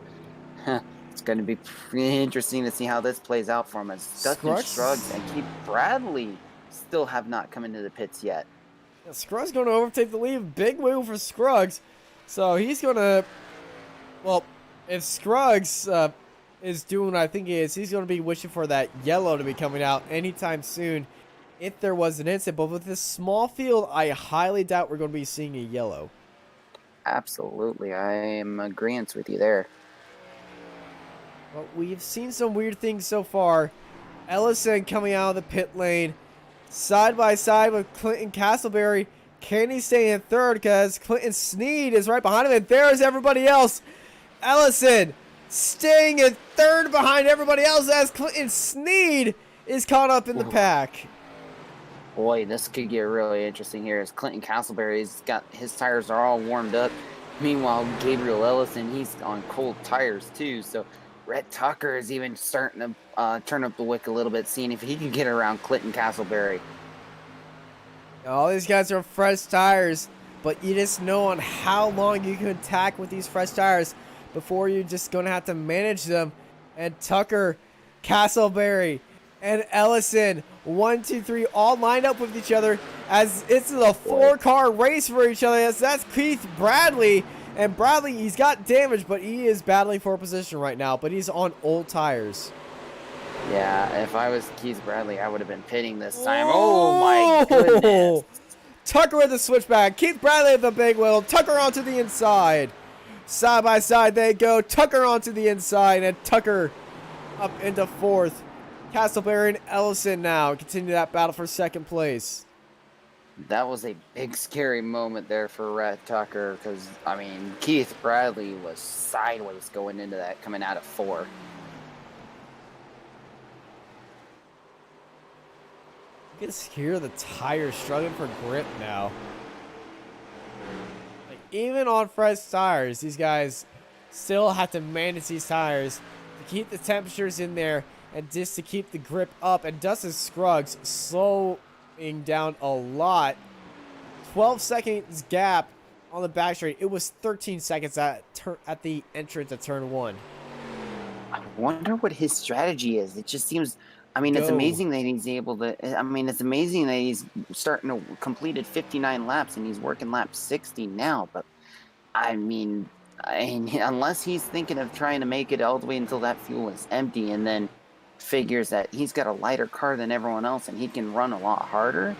it's going to be pretty interesting to see how this plays out for them, as Dustin Scruggs and Keith Bradley still have not come into the pits yet. Yeah, Scruggs going to overtake the lead. Big move for Scruggs. So he's going to, well, if Scruggs is doing what I think he is, he's going to be wishing for that yellow to be coming out anytime soon if there was an incident. But with this small field, I highly doubt we're going to be seeing a yellow. Absolutely. I am in agreement with you there. Well, we've seen some weird things so far. Ellison coming out of the pit lane, side by side with Clinton Castleberry. Can he stay in third? Because Clinton Snead is right behind him, and there's everybody else. Ellison staying in third behind everybody else as Clinton Snead is caught up in the pack. Boy, this could get really interesting here as Clinton Castleberry's got his tires are all warmed up. Meanwhile, Gabriel Ellison, he's on cold tires too. So Rhett Tucker is even starting to turn up the wick a little bit, seeing if he can get around Clinton Castleberry. All these guys are fresh tires, but you just know on how long you can attack with these fresh tires before you're just going to have to manage them. And Tucker, Castleberry, and Ellison, 1, 2, 3, all lined up with each other as it's a 4-car race for each other. As that's Keith Bradley, and Bradley, he's got damage, but he is battling for position right now, but he's on old tires. Yeah, if I was Keith Bradley, I would have been pitting this time. Oh my goodness. Tucker with the switchback. Keith Bradley at the big wheel. Tucker onto the inside. Side by side they go. Tucker onto the inside, and Tucker up into 4th. Castleberry and Ellison now continue that battle for 2nd place. That was a big scary moment there for Rhett Tucker because, I mean, Keith Bradley was sideways going into that, coming out of 4. You can hear the tires struggling for grip now. Like, even on fresh tires, these guys still have to manage these tires to keep the temperatures in there and just to keep the grip up. And Dustin Scruggs slowing down a lot. 12 seconds gap on the back straight. It was 13 seconds at the entrance of turn 1. I wonder what his strategy is. It just seems... I mean, it's amazing that he's able to... I mean, it's amazing that he's starting to completed 59 laps and he's working lap 60 now. But, I mean, unless he's thinking of trying to make it all the way until that fuel is empty and then figures that he's got a lighter car than everyone else and he can run a lot harder.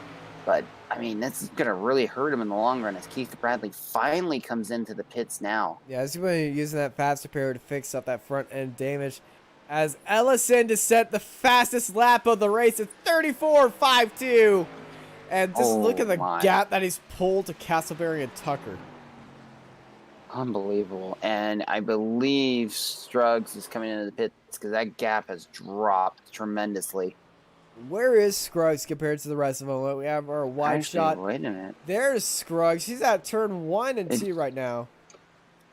But, I mean, that's going to really hurt him in the long run as Keith Bradley finally comes into the pits now. Yeah, he's going to be using that fast repair to fix up that front end damage. As Ellison to set the fastest lap of the race at 34.52. And just look at the gap that he's pulled to Castleberry and Tucker. Unbelievable. And I believe Scruggs is coming into the pits because that gap has dropped tremendously. Where is Scruggs compared to the rest of them? We have our wide shot. Wait a minute. There's Scruggs. He's at turn 1 and 2 right now.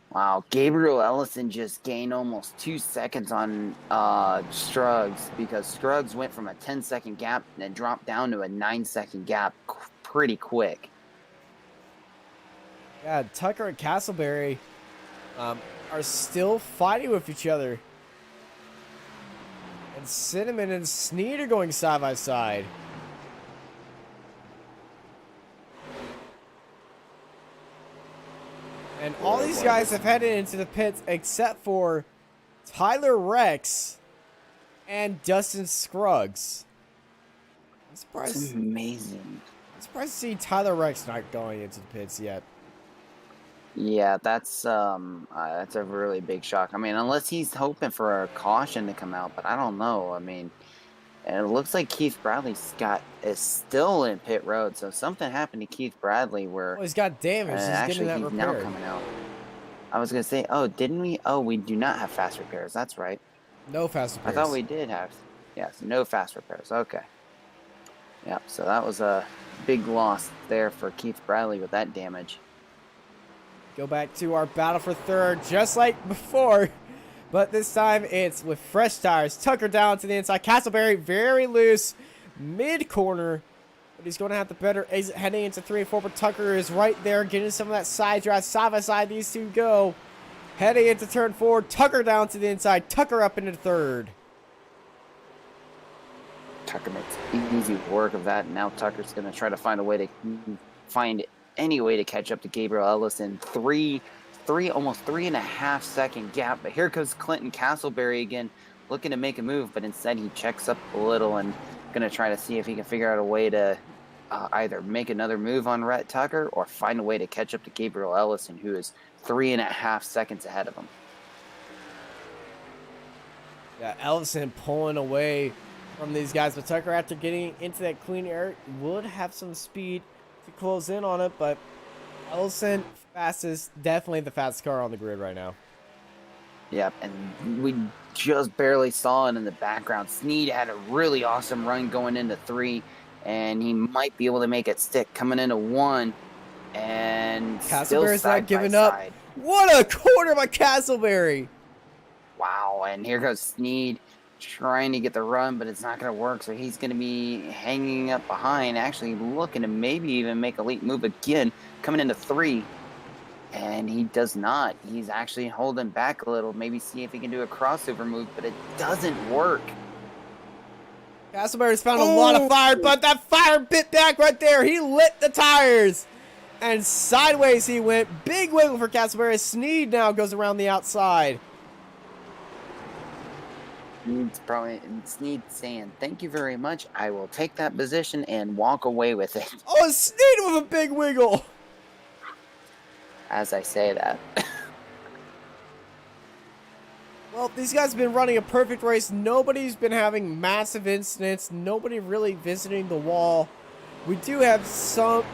Wow, Gabriel Ellison just gained almost 2 seconds on Scruggs because Scruggs went from a 10-second gap and then dropped down to a 9-second gap pretty quick. Yeah, Tucker and Castleberry are still fighting with each other. And Cinnamon and Sneed are going side by side. And all these guys have headed into the pits except for Tyler Rex and Dustin Scruggs. I'm surprised. That's amazing. I'm surprised to see Tyler Rex not going into the pits yet. Yeah, that's a really big shock. I mean, unless he's hoping for a caution to come out, but I don't know. I mean, and it looks like Keith Bradley is still in pit road, so something happened to Keith Bradley where... Well, he's got damage. He's actually, getting that he's repaired. now coming out. I was going to say, oh, didn't we? Oh, we do not have fast repairs. That's right. No fast repairs. I thought we did have... Yes, no fast repairs. Okay. Yep, so that was a big loss there for Keith Bradley with that damage. Go back to our battle for 3rd, just like before. But this time, it's with fresh tires. Tucker down to the inside. Castleberry very loose. Mid-corner. But he's going to have the better exit heading into 3 and 4. But Tucker is right there getting some of that side drive. Side by side, these two go. Heading into turn 4. Tucker down to the inside. Tucker up into 3rd. Tucker makes easy work of that. And now Tucker's going to try to find a way to find any way to catch up to Gabriel Ellison. Almost 3.5 second gap. But here goes Clinton Castleberry again, looking to make a move, but instead he checks up a little and going to try to see if he can figure out a way to either make another move on Rhett Tucker or find a way to catch up to Gabriel Ellison, who is 3.5 seconds ahead of him. Yeah, Ellison pulling away from these guys, but Tucker, after getting into that clean air, would have some speed to close in on it, but Ellison fastest, definitely the fastest car on the grid right now. Yep, and we just barely saw it in the background. Sneed had a really awesome run going into 3, and he might be able to make it stick coming into 1. And Castleberry's not giving up. What a corner by Castleberry! Wow, and here goes Sneed trying to get the run, but it's not going to work, so he's going to be hanging up behind, actually looking to maybe even make a late move again, coming into 3. And he does not. He's actually holding back a little, maybe see if he can do a crossover move, but it doesn't work. Castleberry's found a lot of fire, but that fire bit back right there. He lit the tires. And sideways he went. Big wiggle for Castleberry. Sneed now goes around the outside. Sneed saying, thank you very much. I will take that position and walk away with it. Oh, Sneed with a big wiggle. As I say that. Well, these guys have been running a perfect race. Nobody's been having massive incidents. Nobody really visiting the wall. We do have some.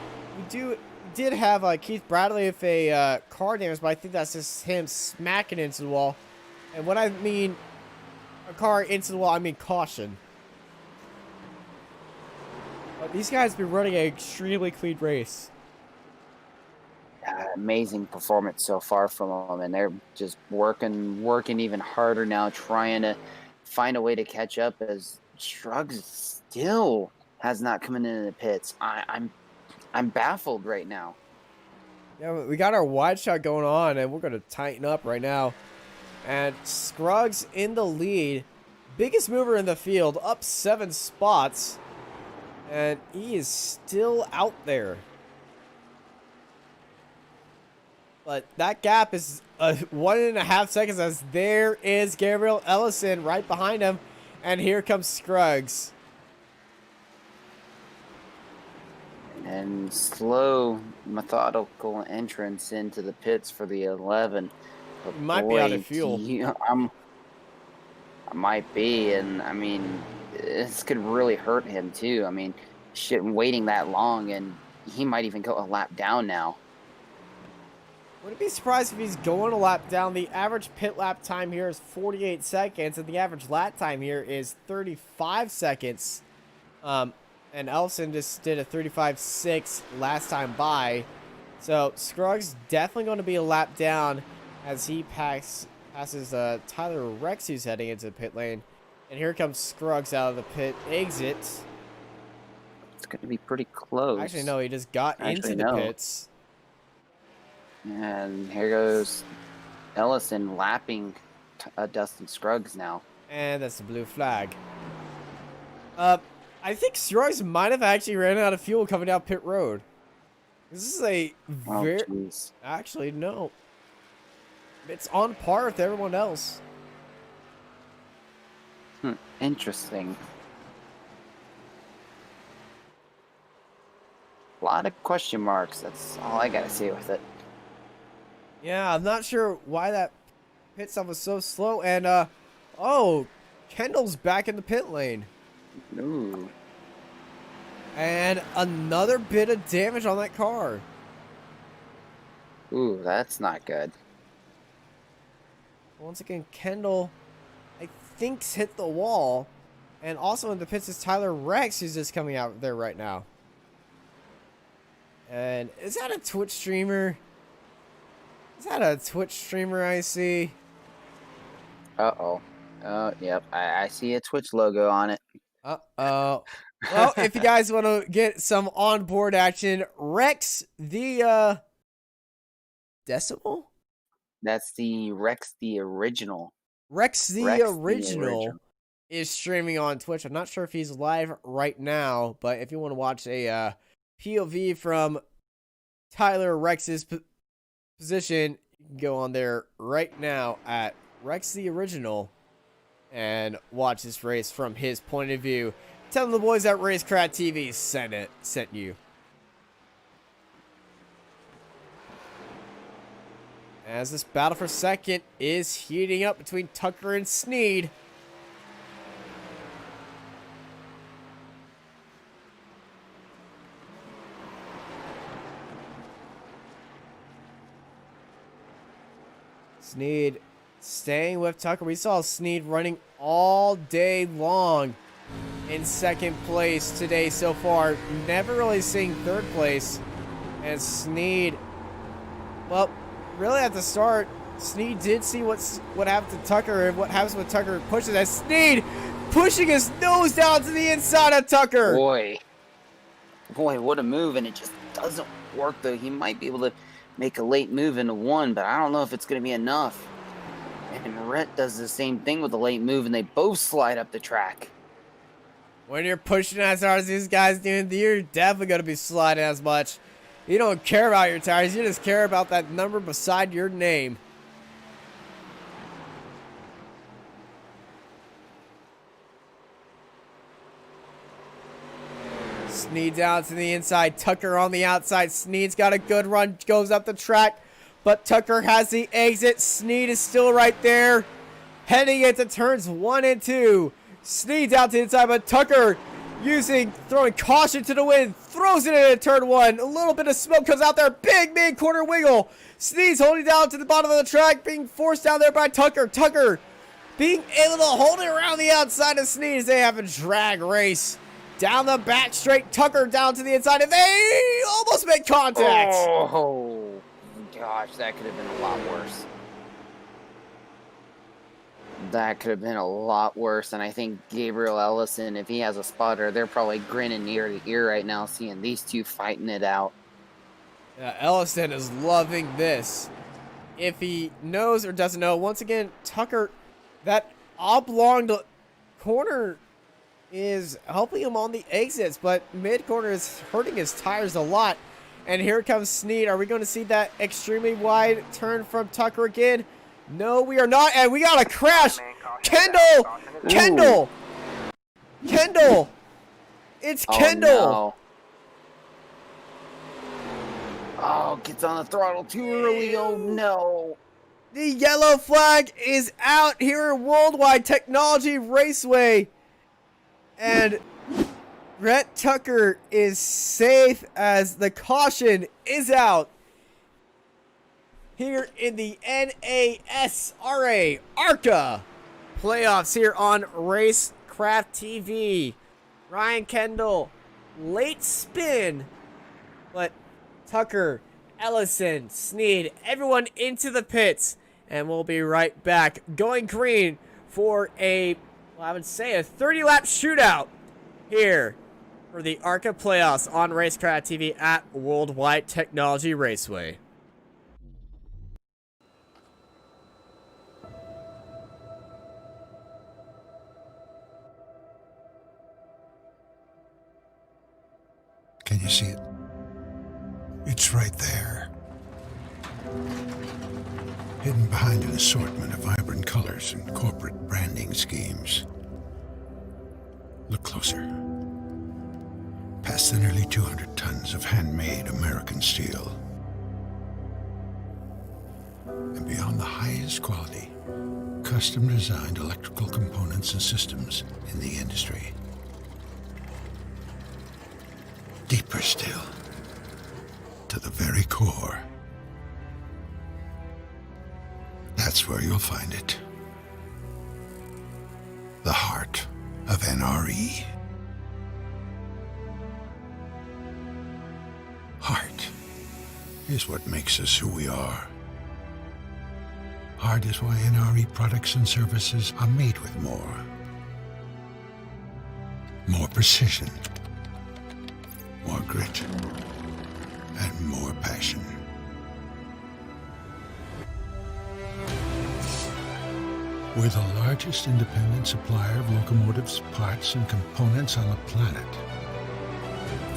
We did have Keith Bradley with a car damage, but I think that's just him smacking into the wall. And when I mean a car into the wall, I mean caution. But these guys have been running an extremely clean race. Amazing performance so far from them, and they're just working even harder now, trying to find a way to catch up as Shrugs still has not come into the pits. I'm baffled right now. Yeah, we got our wide shot going on, and we're going to tighten up right now. And Scruggs in the lead. Biggest mover in the field, up 7 spots. And he is still out there. But that gap is 1.5 seconds, as there is Gabriel Ellison right behind him. And here comes Scruggs. And slow, methodical entrance into the pits for the 11. But Might be out of fuel. I might be, and I mean, this could really hurt him too. I mean, shit, waiting that long, and he might even go a lap down now. Wouldn't be surprised if he's going a lap down. The average pit lap time here is 48 seconds, and the average lap time here is 35 seconds. And Ellison just did a 35.6 last time by. So Scruggs definitely going to be a lap down as he passes Tyler Rex, who's heading into the pit lane. And here comes Scruggs out of the pit exit. It's going to be pretty close. Actually, no, he just got into the pits. And here goes Ellison lapping Dustin Scruggs now. And that's the blue flag. I think Scruggs might have actually ran out of fuel coming down pit road. This is a very... Actually, no. It's on par with everyone else. Interesting. A lot of question marks. That's all I gotta say with it. Yeah, I'm not sure why that pit stop was so slow. And, oh, Kendall's back in the pit lane. Ooh. And another bit of damage on that car. Ooh, that's not good. Once again, Kendall, I think, hit the wall. And also in the pits is Tyler Rex, who's just coming out there right now. And is that a Twitch streamer? Is that a Twitch streamer I see? Uh-oh. Yep. I see a Twitch logo on it. Uh-oh. Well, if you guys want to get some onboard action, Rex the Decimal? That's the Rex the Original. Rex the Original is streaming on Twitch. I'm not sure if he's live right now, but if you want to watch a POV from Tyler Rex's position, you can go on there right now at Rex the Original and watch this race from his point of view. Tell the boys at Racecraft TV sent you. As this battle for second is heating up between Tucker and Sneed. Sneed staying with Tucker. We saw Sneed running all day long in second place today so far. Never really seeing third place. And Sneed, well, really at the start, Sneed did see what happened to Tucker and what happens when Tucker pushes that. Sneed pushing his nose down to the inside of Tucker. Boy, what a move, and it just doesn't work, though. He might be able to make a late move into one, but I don't know if it's going to be enough. And Rhett does the same thing with a late move, and they both slide up the track. When you're pushing as hard as these guys do, you're definitely going to be sliding as much. You don't care about your tires, you just care about that number beside your name. Sneed down to the inside, Tucker on the outside. Sneed's got a good run, goes up the track, but Tucker has the exit. Sneed is still right there, heading into turns 1 and 2. Sneed down to the inside, but Tucker throwing caution to the wind, throws it into turn 1. A little bit of smoke comes out there, big mid-corner wiggle. Sneed's holding down to the bottom of the track, being forced down there by Tucker. Tucker being able to hold it around the outside of Sneed as they have a drag race. Down the back straight, Tucker down to the inside, and they almost make contact. Oh, gosh, that could have been a lot worse. That could have been a lot worse, and I think Gabriel Ellison, if he has a spotter, they're probably grinning ear to ear right now, seeing these two fighting it out. Yeah, Ellison is loving this. If he knows or doesn't know, once again, Tucker, that oblong corner is helping him on the exits, but mid-corner is hurting his tires a lot. And here comes Sneed. Are we going to see that extremely wide turn from Tucker again? No, we are not, and we got a crash. Kendall! Kendall! Kendall! It's Kendall! No. Oh, gets on the throttle too early. Oh, no. The yellow flag is out here at Worldwide Technology Raceway. And Rhett Tucker is safe as the caution is out here in the NASRA Arca playoffs here on Racecraft TV. Ryan Kendall, late spin, but Tucker, Ellison, Sneed, everyone into the pits, and we'll be right back going green for I would say a 30-lap shootout here for the ARCA playoffs on Racecraft TV at Worldwide Technology Raceway. Can you see it? It's right there. Hidden behind an assortment of vibrant colors and corporate branding schemes. Look closer. Past the nearly 200 tons of handmade American steel. And beyond the highest quality, custom-designed electrical components and systems in the industry. Deeper still, to the very core. That's where you'll find it. The heart of NRE. Heart is what makes us who we are. Heart is why NRE products and services are made with more. More precision, more grit, and more passion. We're the largest independent supplier of locomotives, parts, and components on the planet.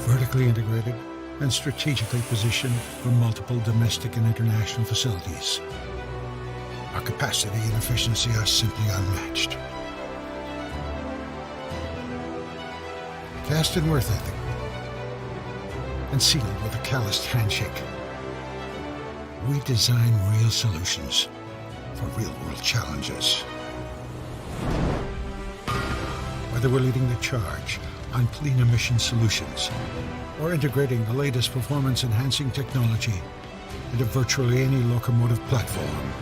Vertically integrated and strategically positioned for multiple domestic and international facilities. Our capacity and efficiency are simply unmatched. Cast in work ethic and sealed with a calloused handshake. We design real solutions for real-world challenges. Whether we're leading the charge on clean emission solutions or integrating the latest performance-enhancing technology into virtually any locomotive platform,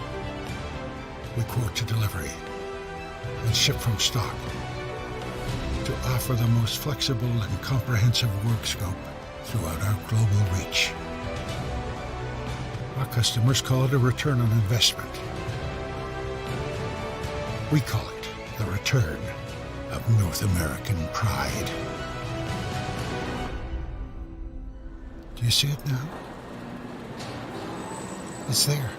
we quote to delivery and ship from stock to offer the most flexible and comprehensive work scope throughout our global reach. Our customers call it a return on investment. We call it the return of North American pride. Do you see it now? It's there.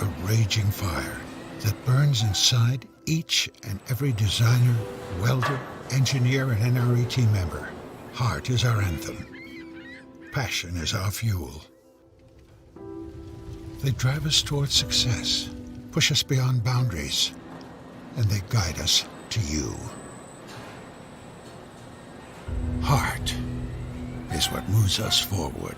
A raging fire that burns inside each and every designer, welder, engineer, and NRE team member. Heart is our anthem. Passion is our fuel. They drive us towards success, push us beyond boundaries, and they guide us to you. Heart is what moves us forward.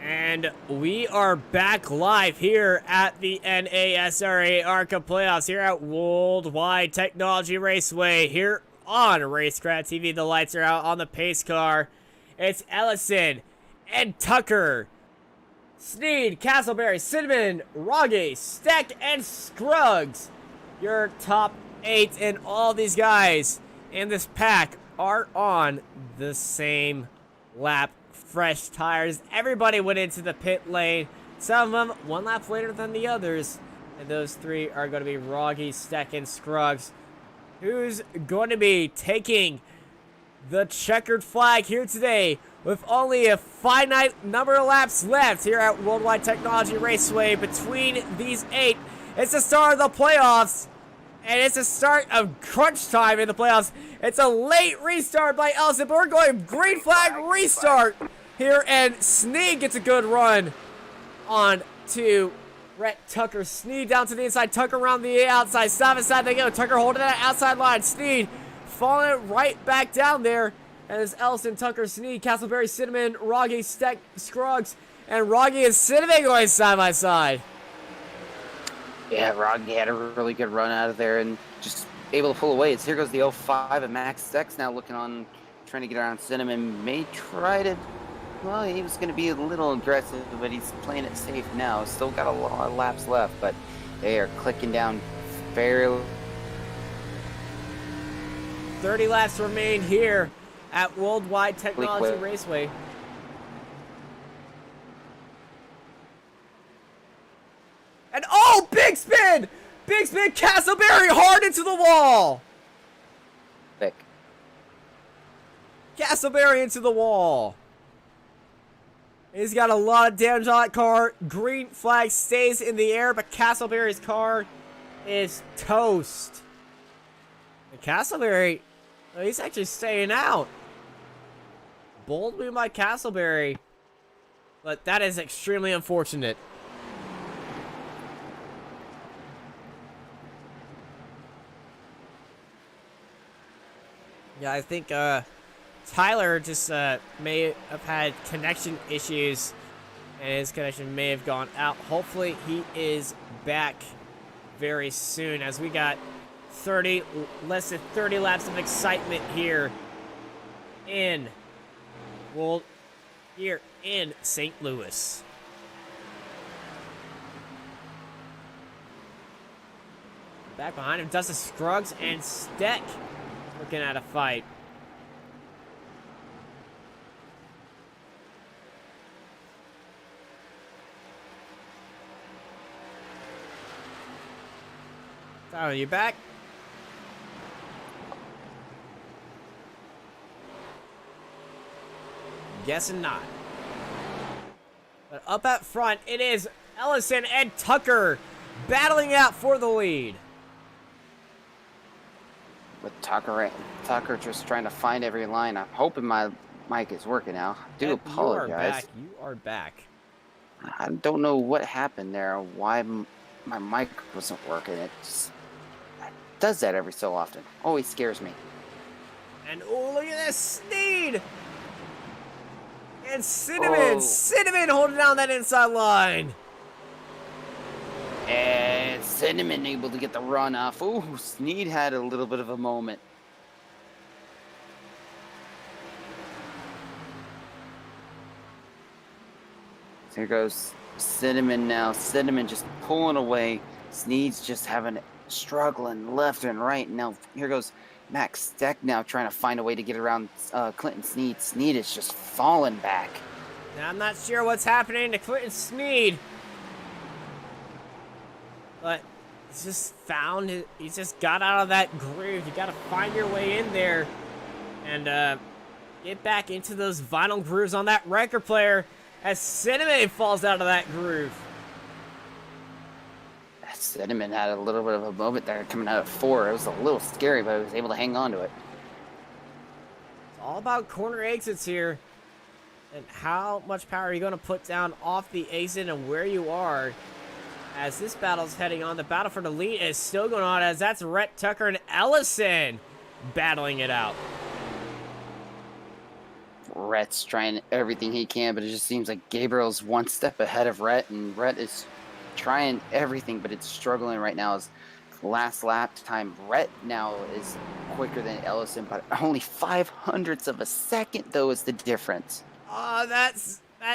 And we are back live here at the NASRA Arca playoffs here at Worldwide Technology Raceway here on Racecraft TV. The lights are out on the pace car. It's Ellison and Tucker, Sneed, Castleberry, Cinnamon, Rogge, Steck, and Scruggs. Your top 8, and all these guys in this pack are on the same lap. Fresh tires. Everybody went into the pit lane. Some of them 1 lap later than the others. And those 3 are going to be Rogge, Steck, and Scruggs. Who's going to be taking the checkered flag here today with only a finite number of laps left here at Worldwide Technology Raceway between these 8. It's the start of the playoffs. And it's the start of crunch time in the playoffs. It's a late restart by Ellison, but we're going green flag restart here, and Sneed gets a good run on to Rhett Tucker. Sneed down to the inside, Tucker around the outside. Stop inside they go. Tucker holding that outside line. Sneed falling right back down there. And it's Ellison, Tucker, Sneed, Castleberry, Cinnamon, Rogge, Steck, Scruggs, and Rogge and Cinnamon going side by side. Yeah, Rogge had a really good run out of there and just able to pull away. Here goes the 05, and Max Steck's now looking on, trying to get around Cinnamon. May try to, well, he was going to be a little aggressive, but he's playing it safe now. Still got a lot of laps left, but they are clicking down fairly. 30 laps remain here at Worldwide Technology Raceway. And oh, big spin! Big spin, Castleberry hard into the wall! Thick. Castleberry into the wall. He's got a lot of damage on that car. Green flag stays in the air, but Castleberry's car is toast. And Castleberry, oh, he's actually staying out. Bold move by Castleberry, but that is extremely unfortunate. Yeah, I think Tyler just may have had connection issues, and his connection may have gone out. Hopefully, he is back very soon, as we got less than 30 laps of excitement here in St. Louis. Back behind him, Dustin Scruggs and Steck looking at a fight. Tyler, you back? Guessing not. But up at front, it is Ellison and Tucker battling out for the lead. With Tucker just trying to find every line. I'm hoping my mic is working now. I do apologize. You are back. I don't know what happened there. Why my mic wasn't working. It does that every so often. Always scares me. And oh, look at this, Sneed! And Cinnamon! Oh. Cinnamon holding down that inside line! And Cinnamon able to get the run off. Ooh, Sneed had a little bit of a moment. So here goes Cinnamon now. Cinnamon just pulling away. Sneed's just struggling left and right. Now here goes Max Steck now trying to find a way to get around Clinton Sneed. Sneed is just falling back. Now, I'm not sure what's happening to Clinton Sneed, but he's just he's just got out of that groove. You gotta find your way in there and get back into those vinyl grooves on that record player as Cinnamon falls out of that groove. Cinnamon had a little bit of a moment there coming out of 4. It was a little scary, but I was able to hang on to it. It's all about corner exits here and how much power are you going to put down off the exit and where you are as this battle's heading on. The battle for the lead is still going on as that's Rhett Tucker and Ellison battling it out. Rhett's trying everything he can, but it just seems like Gabriel's one step ahead of Rhett, and Rhett is trying everything, but it's struggling right now. As last lap time, Rhett now is quicker than Ellison, but only 0.05 of a second though is the difference. Oh, that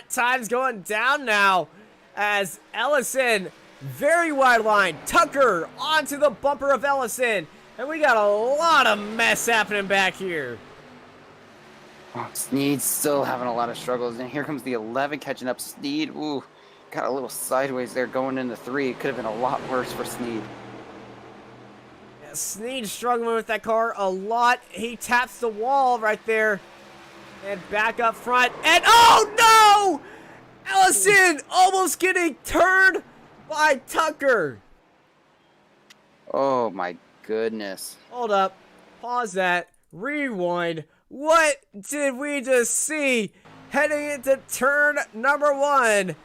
time's going down now as Ellison, very wide line, Tucker onto the bumper of Ellison, and we got a lot of mess happening back here. Oh, Sneed's still having a lot of struggles, and here comes the 11 catching up. Sneed, ooh, got a little sideways there going into 3. It could have been a lot worse for Sneed. Yeah, Sneed struggling with that car a lot. He taps the wall right there. And back up front. And oh no! Ellison almost getting turned by Tucker. Oh my goodness. Hold up. Pause that. Rewind. What did we just see heading into turn number 1?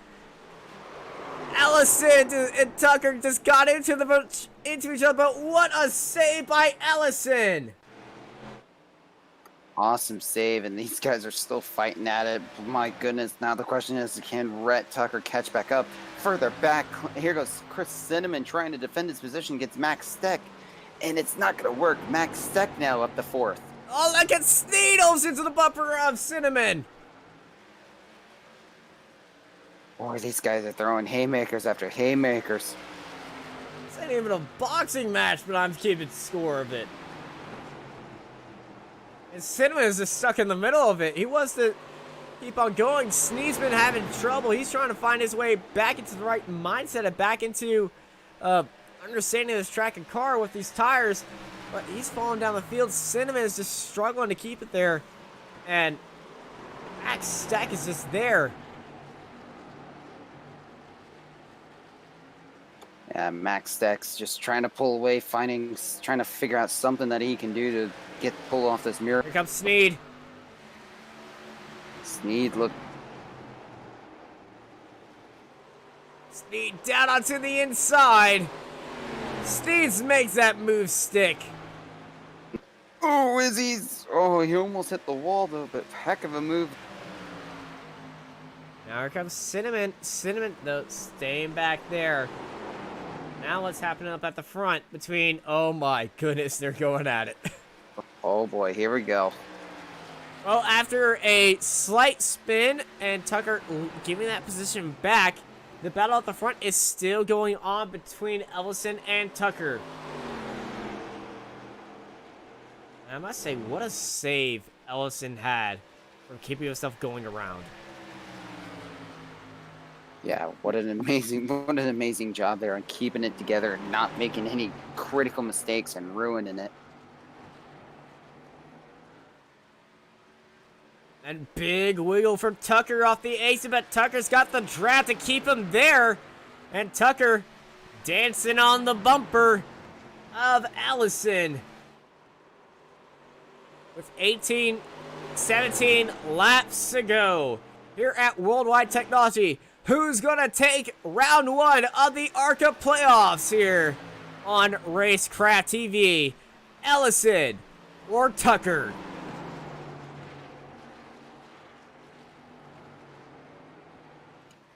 Ellison and Tucker just got into each other, but what a save by Ellison! Awesome save, and these guys are still fighting at it. My goodness, now the question is, can Rhett Tucker catch back up? Further back, here goes Chris Cinnamon trying to defend his position against Max Steck, and it's not going to work. Max Steck now up to 4th. Oh, look at Sneedles into the bumper of Cinnamon! Boy, these guys are throwing haymakers after haymakers. This ain't even a boxing match, but I'm keeping score of it. And Cinnamon is just stuck in the middle of it. He wants to keep on going. Sneed's been having trouble. He's trying to find his way back into the right mindset and back into understanding this track and car with these tires. But he's falling down the field. Cinnamon is just struggling to keep it there. And Max Stack is just there. Yeah, Max Steck's just trying to pull away, trying to figure out something that he can do to pull off this mirror. Here comes Sneed. Sneed, look. Sneed down onto the inside. Sneed makes that move stick. Oh, he almost hit the wall though, but heck of a move. Now here comes Cinnamon. Cinnamon, though, staying back there. Now what's happening up at the front between... Oh my goodness, they're going at it. Oh boy, here we go. Well, after a slight spin and Tucker giving that position back, the battle at the front is still going on between Ellison and Tucker. I must say, what a save Ellison had from keeping himself going around. Yeah, what an amazing job there on keeping it together and not making any critical mistakes and ruining it. And big wiggle from Tucker off the exit, but Tucker's got the draft to keep him there. And Tucker dancing on the bumper of Ellison. With 17 laps to go here at Worldwide Technology. Who's going to take round 1 of the ARCA playoffs here on Racecraft TV? Ellison or Tucker?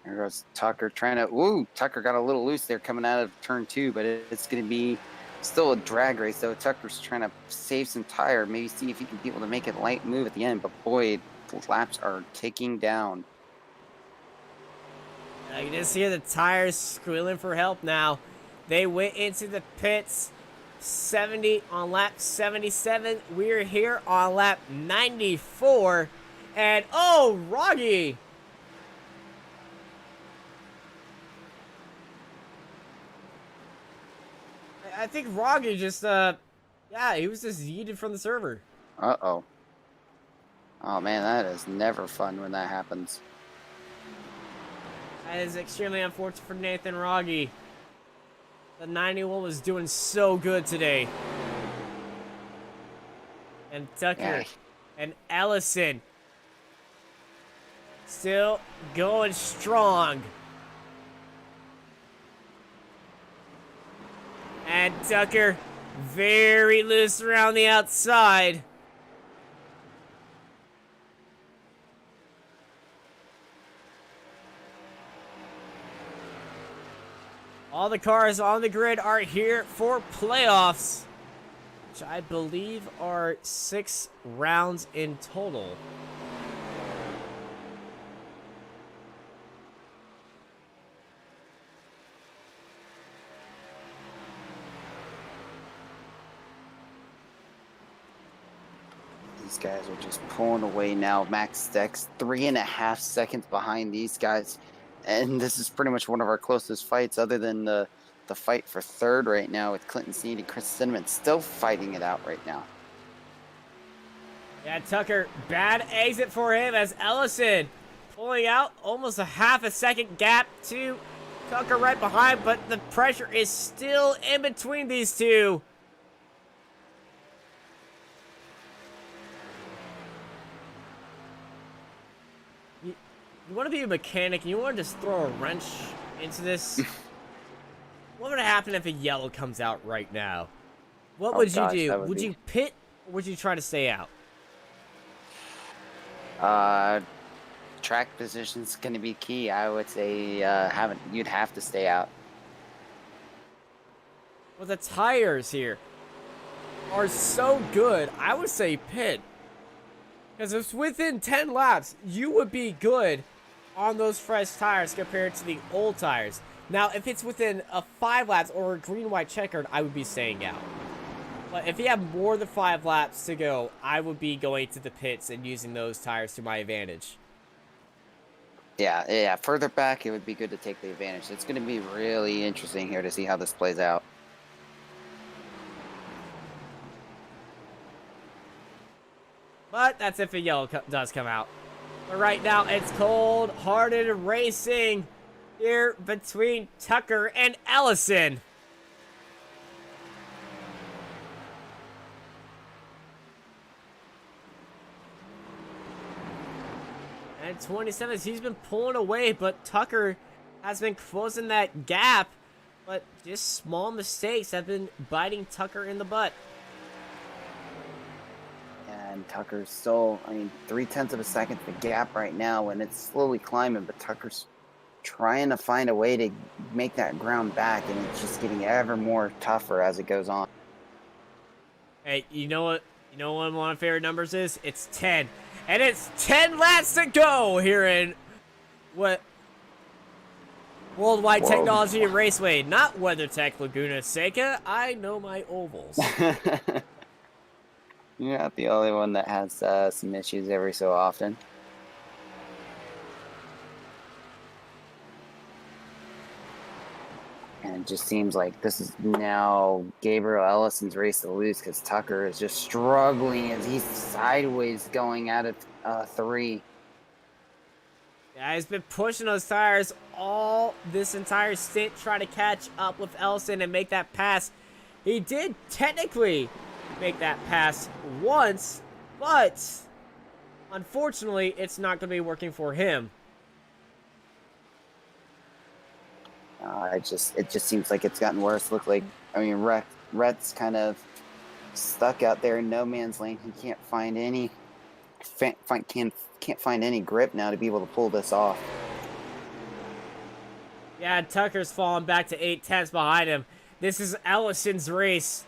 There goes Tucker trying to... Woo! Tucker got a little loose there coming out of turn 2, but it's going to be still a drag race, though. Tucker's trying to save some tire, maybe see if he can be able to make a light move at the end, but boy, the laps are ticking down. I can just hear the tires squealing for help now. They went into the pits 70 on lap 77. We're here on lap 94. And oh, Roggy! I think Roggy just, yeah, he was just yeeted from the server. Uh-oh. Oh, man, that is never fun when that happens. That is extremely unfortunate for Nathan Roggy. The 91 was doing so good today. And Tucker Yeah. and Ellison still going strong. And Tucker very loose around the outside. All the cars on the grid are here for playoffs, which I believe are 6 rounds in total. These guys are just pulling away now. Max Dex 3.5 seconds behind these guys. And this is pretty much one of our closest fights other than the fight for third right now with Clinton Sneed and Chris Cinnamon still fighting it out right now. Yeah, Tucker, bad exit for him as Ellison pulling out almost a half a second gap to Tucker right behind, but the pressure is still in between these two. You want to be a mechanic and you want to just throw a wrench into this? What would happen if a yellow comes out right now? What Oh, would gosh, you do? that would Would be- you pit or would you try to stay out? Track position's going to be key. I would say you'd have to stay out. Well, the tires here are so good, I would say pit. Because if it's within 10 laps, you would be good on those fresh tires compared to the old tires. Now, if it's within 5 laps or a green-white checkered, I would be staying out. But if you have more than 5 laps to go, I would be going to the pits and using those tires to my advantage. Yeah. Further back, it would be good to take the advantage. It's going to be really interesting here to see how this plays out. But that's if a yellow does come out. But right now, it's cold-hearted racing here between Tucker and Ellison. And 27, he's been pulling away, but Tucker has been closing that gap. But just small mistakes have been biting Tucker in the butt. And Tucker's still, 0.3 of a second the gap right now, and it's slowly climbing, but Tucker's trying to find a way to make that ground back, and it's just getting ever more tougher as it goes on. Hey, you know what? You know what one of my favorite numbers is? It's 10. And it's 10 laps to go here in what? Worldwide Whoa. Technology Raceway, not WeatherTech Laguna Seca. I know my ovals. You're not the only one that has some issues every so often. And it just seems like this is now Gabriel Ellison's race to lose because Tucker is just struggling as he's sideways going out of 3. Yeah, he's been pushing those tires all this entire stint, trying to catch up with Ellison and make that pass. He did technically make that pass once, but unfortunately, it's not going to be working for him. It just seems like it's gotten worse. Look like, Rhett's kind of stuck out there in no man's lane. He can't find any can't find any grip now to be able to pull this off. Yeah, Tucker's falling back to 8/10 behind him. This is Ellison's race.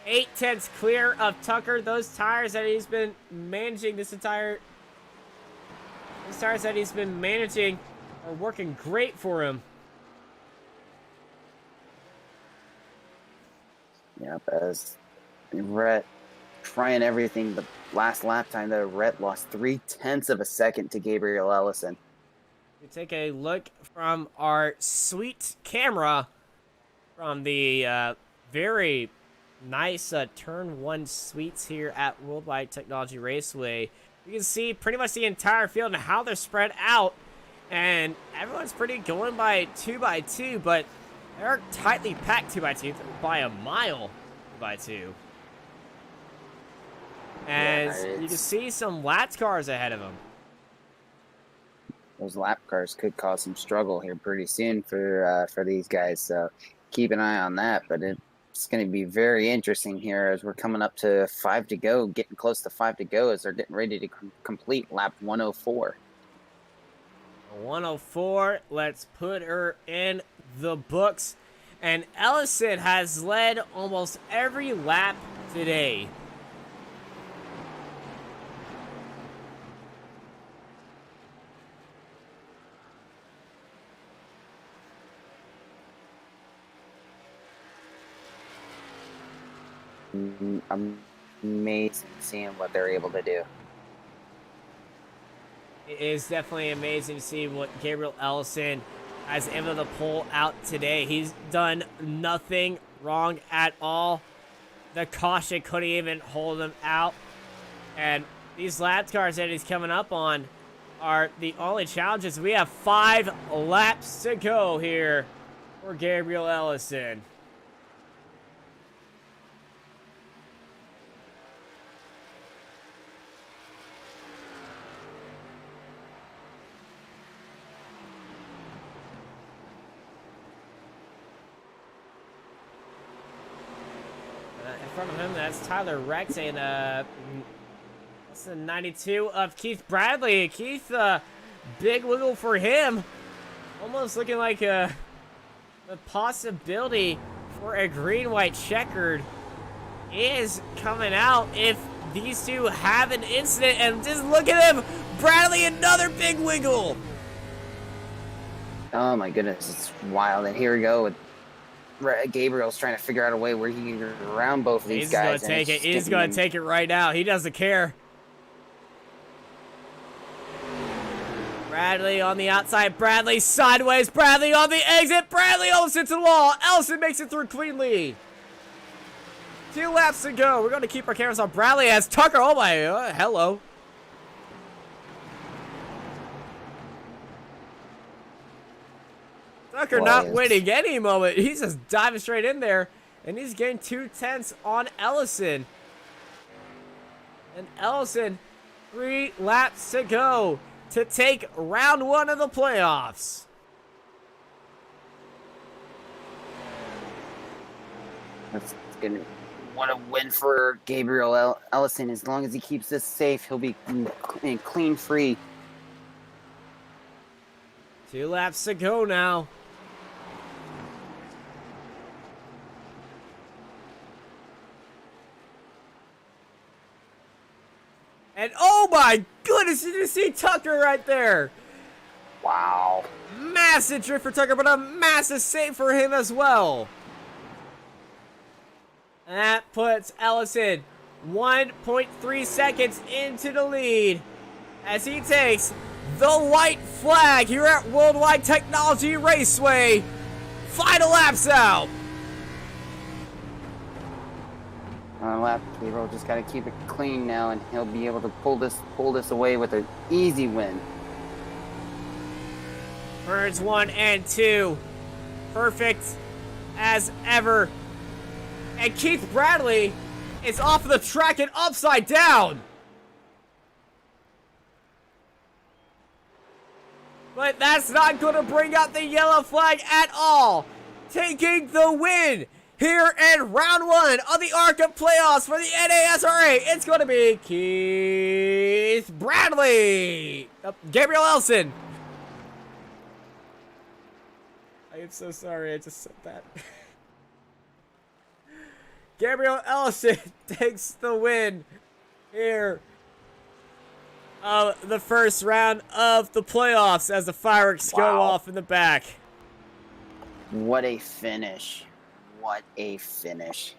8/10 clear of Tucker. Those tires that he's been managing are working great for him. Yep, as Rhett trying everything. The last lap time, though, Rhett lost 0.3 of a second to Gabriel Ellison. We take a look from our sweet camera from the very nice turn 1 suites here at Worldwide Technology Raceway. You can see pretty much the entire field and how they're spread out, and everyone's pretty going by 2x2, but they're tightly packed 2x2 by a mile 2x2. As you can see some lap cars ahead of them. Those lap cars could cause some struggle here pretty soon for these guys, so keep an eye on that. But it's going to be very interesting here as we're coming up to 5 to go, getting close to 5 to go as they're getting ready to complete lap 104. 104, let's put her in the books. And Ellison has led almost every lap today. I'm amazed seeing what they're able to do. It is definitely amazing to see what Gabriel Ellison has able to pull out today. He's done nothing wrong at all. The caution couldn't even hold him out. And these lap cars that he's coming up on are the only challenges. We have 5 laps to go here for Gabriel Ellison. In front of him, that's Tyler Rex, and that's the 92 of Keith Bradley. Keith, big wiggle for him. Almost looking like the possibility for a green-white checkered is coming out if these two have an incident. And just look at him, Bradley, another big wiggle. Oh my goodness, it's wild. And here we go with Gabriel's trying to figure out a way where he can get around both of these guys. He's gonna take it. He's gonna take it right now. He doesn't care. Bradley on the outside. Bradley sideways. Bradley on the exit. Bradley almost hits the wall. Ellison makes it through cleanly. 2 laps to go. We're gonna keep our cameras on Bradley as Tucker. Oh my, hello. Tucker not waiting any moment. He's just diving straight in there. And he's getting 2/10 on Ellison. And Ellison, 3 laps to go to take round 1 of the playoffs. That's gonna what a win for Gabriel Ellison. As long as he keeps this safe, he'll be clean free. 2 laps to go now. And oh my goodness, did you see Tucker right there? Wow. Massive drift for Tucker, but a massive save for him as well. And that puts Ellison 1.3 seconds into the lead as he takes the white flag here at Worldwide Technology Raceway. Final laps out. Lap, Gabriel just got to keep it clean now, and he'll be able to pull this away with an easy win. Turns 1 and 2, perfect as ever. And Keith Bradley is off of the track and upside down. But that's not going to bring out the yellow flag at all. Taking the win here in round 1 of the ARCA playoffs for the NASRA. It's going to be Keith Bradley. Gabriel Ellison. I am so sorry I just said that. Gabriel Ellison takes the win here of the first round of the playoffs as the fireworks go Wow. off in the back. What a finish. What a finish.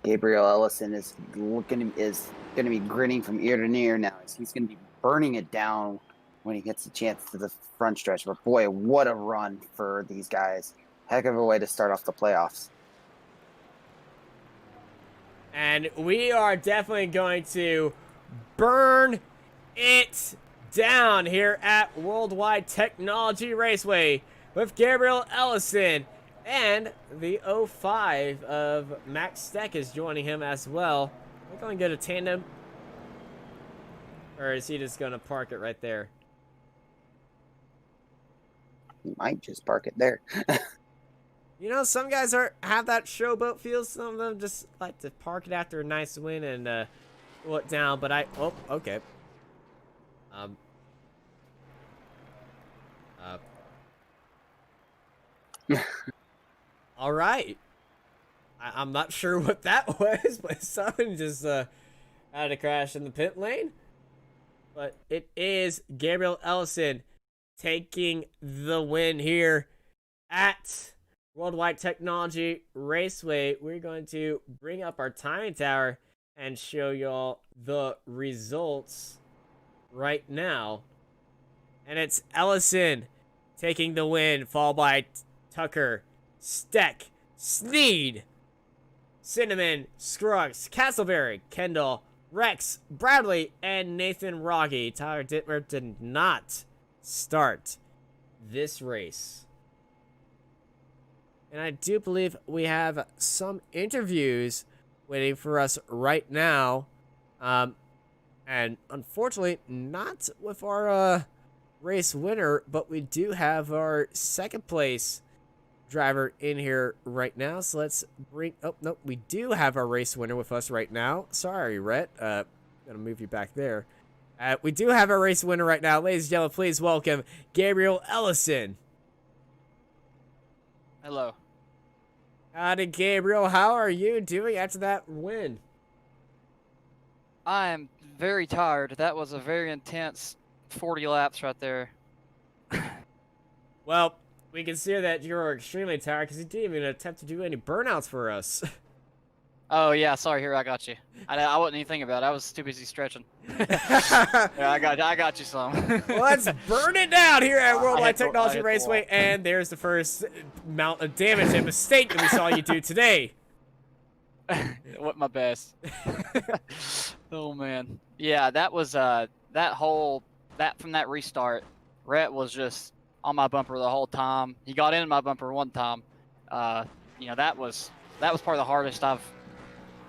Gabriel Ellison is going to be grinning from ear to ear now. He's going to be burning it down when he gets a chance to the front stretch. But boy, what a run for these guys. Heck of a way to start off the playoffs. And we are definitely going to burn it down here at Worldwide Technology Raceway with Gabriel Ellison, and the 05 of Max Steck is joining him as well. We're going to get a tandem, or is he just going to park it right there? He might just park it there. You know, some guys have that showboat feel. Some of them just like to park it after a nice win and pull it down. But oh, okay. All right. I'm not sure what that was, but someone just had a crash in the pit lane. But it is Gabriel Ellison taking the win here at Worldwide Technology Raceway. We're going to bring up our timing tower and show y'all the results right now. And it's Ellison taking the win, followed by Tucker, Steck, Sneed, Cinnamon, Scruggs, Castleberry, Kendall, Rex, Bradley, and Nathan Rogge. Tyler Dittmer did not start this race. And I do believe we have some interviews waiting for us right now. And unfortunately, not with our race winner, but we do have our second place driver in here right now. So let's bring... Oh, no, we do have our race winner with us right now. Sorry, Rhett. Gonna move you back there. We do have our race winner right now. Ladies and gentlemen, please welcome Gabriel Ellison. Hello. Howdy, Gabriel. How are you doing after that win? I am very tired. That was a very intense 40 laps right there. Well, we can see that you're extremely tired because you didn't even attempt to do any burnouts for us. Oh yeah, sorry. Here, I got you. I wasn't even thinking about it. I was too busy stretching. Yeah, I got you some. Well, let's burn it down here at I Worldwide hit the Technology Raceway, and there's the first amount of damage and mistake that we saw you do today. What my best. Oh man. Yeah, that was that from that restart. Rhett was just on my bumper the whole time. He got in my bumper one time. You know, that was probably the hardest I've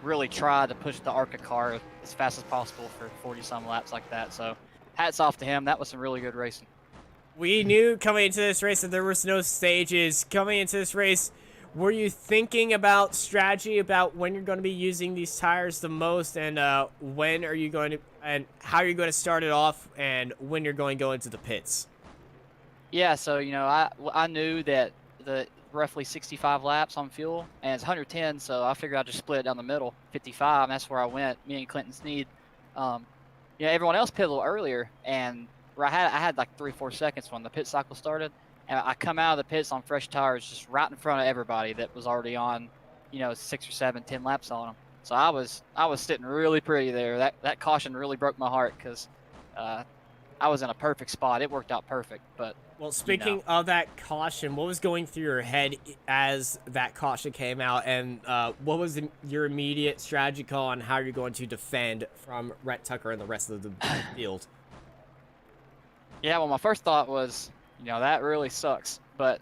really tried to push the Arca car as fast as possible for 40-some laps like that. So, hats off to him. That was some really good racing. We knew coming into this race that there was no stages. Coming into this race, were you thinking about strategy about when you're going to be using these tires the most, and when are you going to, and how are you going to start it off, and when you're going to go into the pits? Yeah, so you know, I knew that the roughly 65 laps on fuel, and it's 110, so I figured I'd just split it down the middle, 55, and that's where I went. Me and Clinton Sneed. You know, everyone else pitted a little earlier, and I had like 3-4 seconds when the pit cycle started, and I come out of the pits on fresh tires, just right in front of everybody that was already on, you know, 6 or 7, 10 laps on them. So I was sitting really pretty there. That caution really broke my heart because I was in a perfect spot. It worked out perfect, but. Well, speaking of that caution, what was going through your head as that caution came out, and what was your immediate strategy call on how you're going to defend from Rhett Tucker and the rest of the field? Yeah, well, my first thought was, you know, that really sucks. But,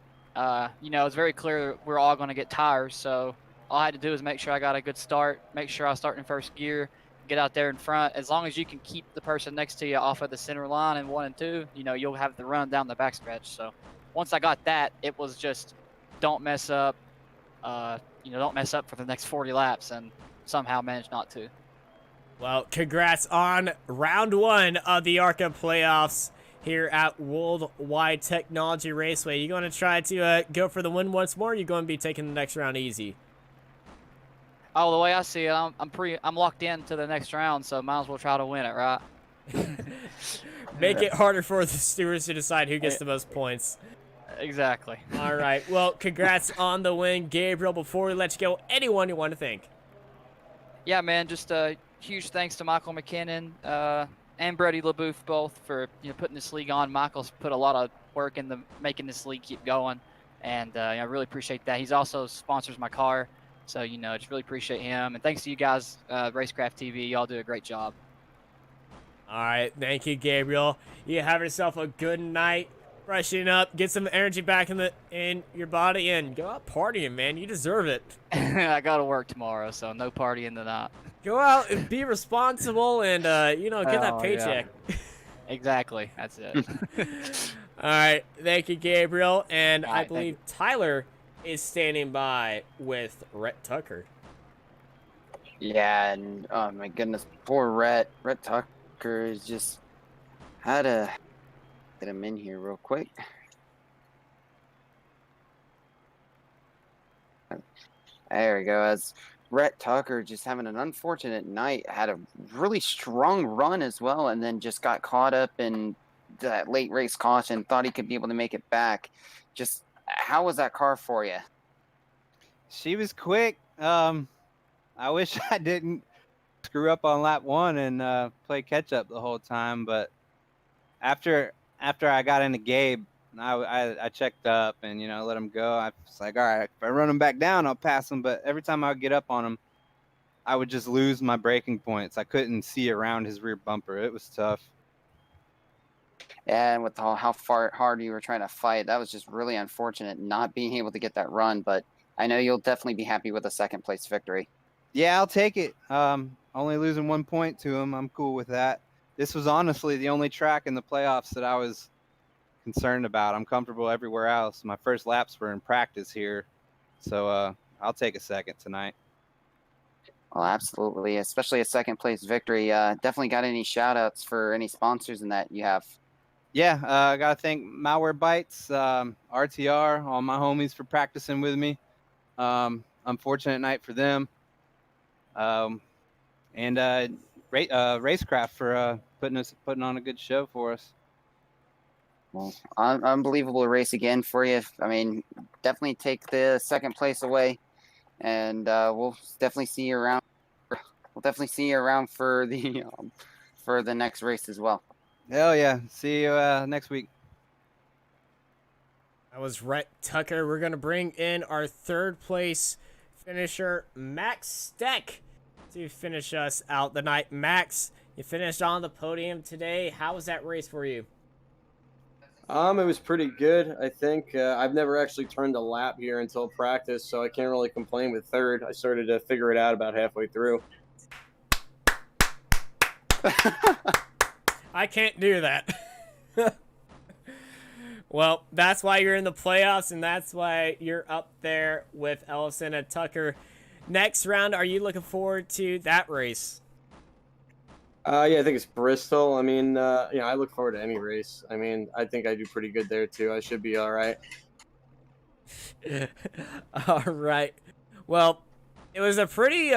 you know, it's very clear we're all going to get tires, so all I had to do is make sure I got a good start, make sure I was starting in first gear, get out there in front. As long as you can keep the person next to you off of the center line in 1 and 2, you know, you'll have the run down the backstretch. So once I got that, it was just don't mess up, you know, don't mess up for the next 40 laps, and somehow managed not to. Well, congrats on round 1 of the ARCA playoffs here at Worldwide Technology Raceway. You going to try to go for the win once more, or are you going to be taking the next round easy? Oh, the way I see it, I'm locked in to the next round, so might as well try to win it, right? Make it harder for the stewards to decide who gets the most points. Exactly. All right. Well, congrats on the win, Gabriel. Before we let you go, anyone you want to thank? Yeah, man. Just a huge thanks to Michael McKinnon and Brady LaBouffe both for putting this league on. Michael's put a lot of work into making this league keep going, and I really appreciate that. He's also sponsors my car, so just really appreciate him. And thanks to you guys, Racecraft TV. Y'all do a great job. All right. Thank you, Gabriel. You have yourself a good night. Freshen up, get some energy back in your body, and go out partying, man. You deserve it. I got to work tomorrow, so no partying tonight. Go out and be responsible, and get that paycheck. Yeah. Exactly, that's it. All right, thank you, Gabriel, and All I right, believe Tyler is standing by with Rhett Tucker. Yeah, and oh my goodness, poor Rhett. Rhett Tucker is just had to get him in here real quick. There we go. As Rhett Tucker just having an unfortunate night, had a really strong run as well, and then just got caught up in that late race caution. Thought he could be able to make it back. Just how was that car for you? She was quick. I wish I didn't screw up on lap 1 and play catch up the whole time. But after I got into Gabe, I checked up and let him go. I was like, all right, if I run him back down, I'll pass him. But every time I would get up on him, I would just lose my braking points. I couldn't see around his rear bumper. It was tough. And with how far hard you were trying to fight, that was just really unfortunate not being able to get that run. But I know you'll definitely be happy with a second place victory. Yeah, I'll take it. Only losing 1 point to him, I'm cool with that. This was honestly the only track in the playoffs that I was concerned about. I'm comfortable everywhere else. My first laps were in practice here, so I'll take a second tonight. Well, absolutely, especially a second place victory. Definitely got any shout outs for any sponsors in that you have? Yeah, I got to thank Malware Bytes, RTR, all my homies for practicing with me. Unfortunate night for them. And Racecraft for putting on a good show for us. Well, unbelievable race again for you. I mean, definitely take the second place away, and we'll definitely see you around. We'll definitely see you around for the next race as well. Hell yeah! See you next week. That was Rhett Tucker. We're gonna bring in our third place finisher, Max Steck, to finish us out the night. Max, you finished on the podium today. How was that race for you? It was pretty good, I think. I've never actually turned a lap here until practice, so I can't really complain with third. I started to figure it out about halfway through. I can't do that. Well, that's why you're in the playoffs, and that's why you're up there with Ellison and Tucker. Next round, are you looking forward to that race? Yeah, I think it's Bristol. I mean, I look forward to any race. I mean, I think I do pretty good there, too. I should be all right. All right. Well, it was a pretty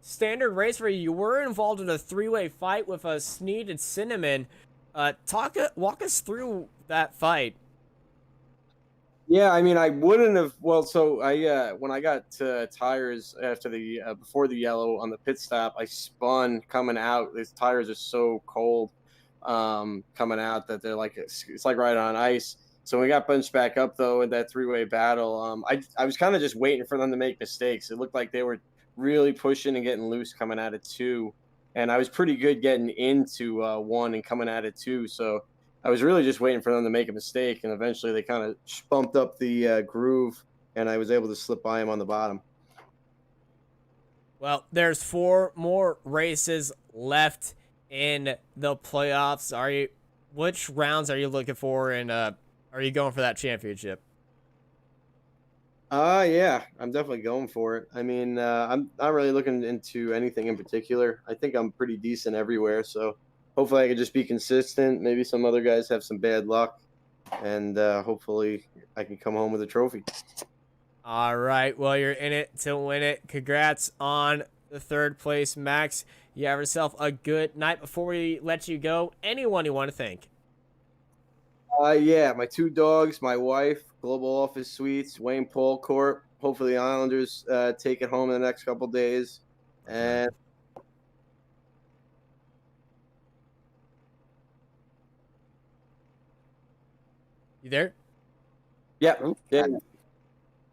standard race for you. You were involved in a three-way fight with Sneed and Cinnamon. Walk us through that fight. Yeah, I mean, I wouldn't have. Well, so I when I got tires after the before the yellow on the pit stop, I spun coming out. These tires are so cold coming out that they're like it's like right on ice. So when we got bunched back up though in that three-way battle, I was kind of just waiting for them to make mistakes. It looked like they were really pushing and getting loose coming out of two, and I was pretty good getting into one and coming out of two. So I was really just waiting for them to make a mistake, and eventually they kind of bumped up the groove, and I was able to slip by them on the bottom. Well, there's 4 more races left in the playoffs. Which rounds are you looking for, and are you going for that championship? Yeah, I'm definitely going for it. I mean, I'm not really looking into anything in particular. I think I'm pretty decent everywhere, so hopefully I can just be consistent. Maybe some other guys have some bad luck, and hopefully I can come home with a trophy. All right. Well, you're in it to win it. Congrats on the 3rd place, Max. You have yourself a good night. Before we let you go, anyone you want to thank? Yeah, my 2 dogs, my wife, Global Office Suites, Wayne Paul Corp. Hopefully, the Islanders take it home in the next couple days. And You there? yeah, yeah.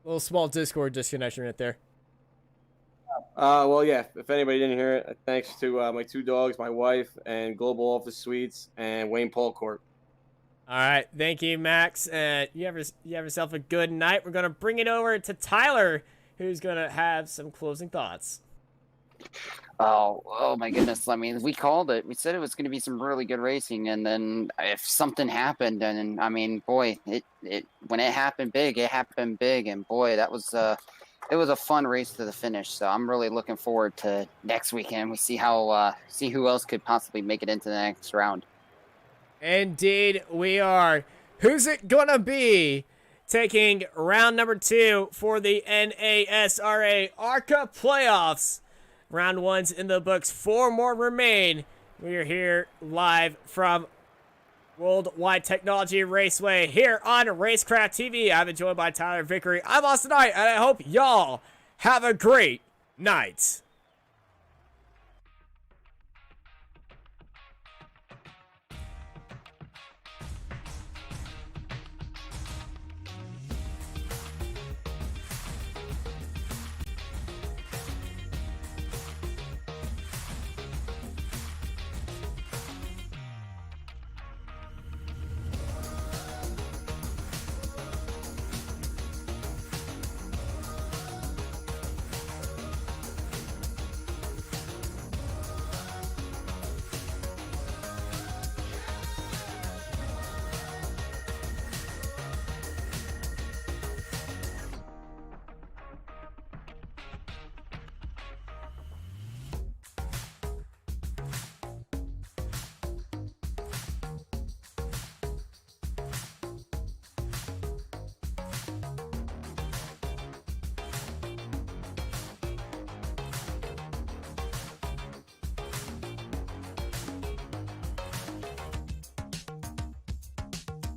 Little small Discord disconnection right there. Well, yeah. If anybody didn't hear it, thanks to my 2 dogs, my wife, and Global Office Suites, and Wayne Paul Corp. All right. Thank you, Max. You have yourself a good night. We're going to bring it over to Tyler, who's going to have some closing thoughts. Oh my goodness. I mean, we called it. We said it was going to be some really good racing, and then if something happened, and I mean, boy, it when it happened big, and boy, that was it was a fun race to the finish. So I'm really looking forward to next weekend. We see who else could possibly make it into the next round. Indeed, we are. Who's it going to be taking round number 2 for the NASRA Arca playoffs? Round 1's in the books. 4 more remain. We are here live from Worldwide Technology Raceway here on Racecraft TV. I've been joined by Tyler Vickery. I'm Austin Knight, and I hope y'all have a great night.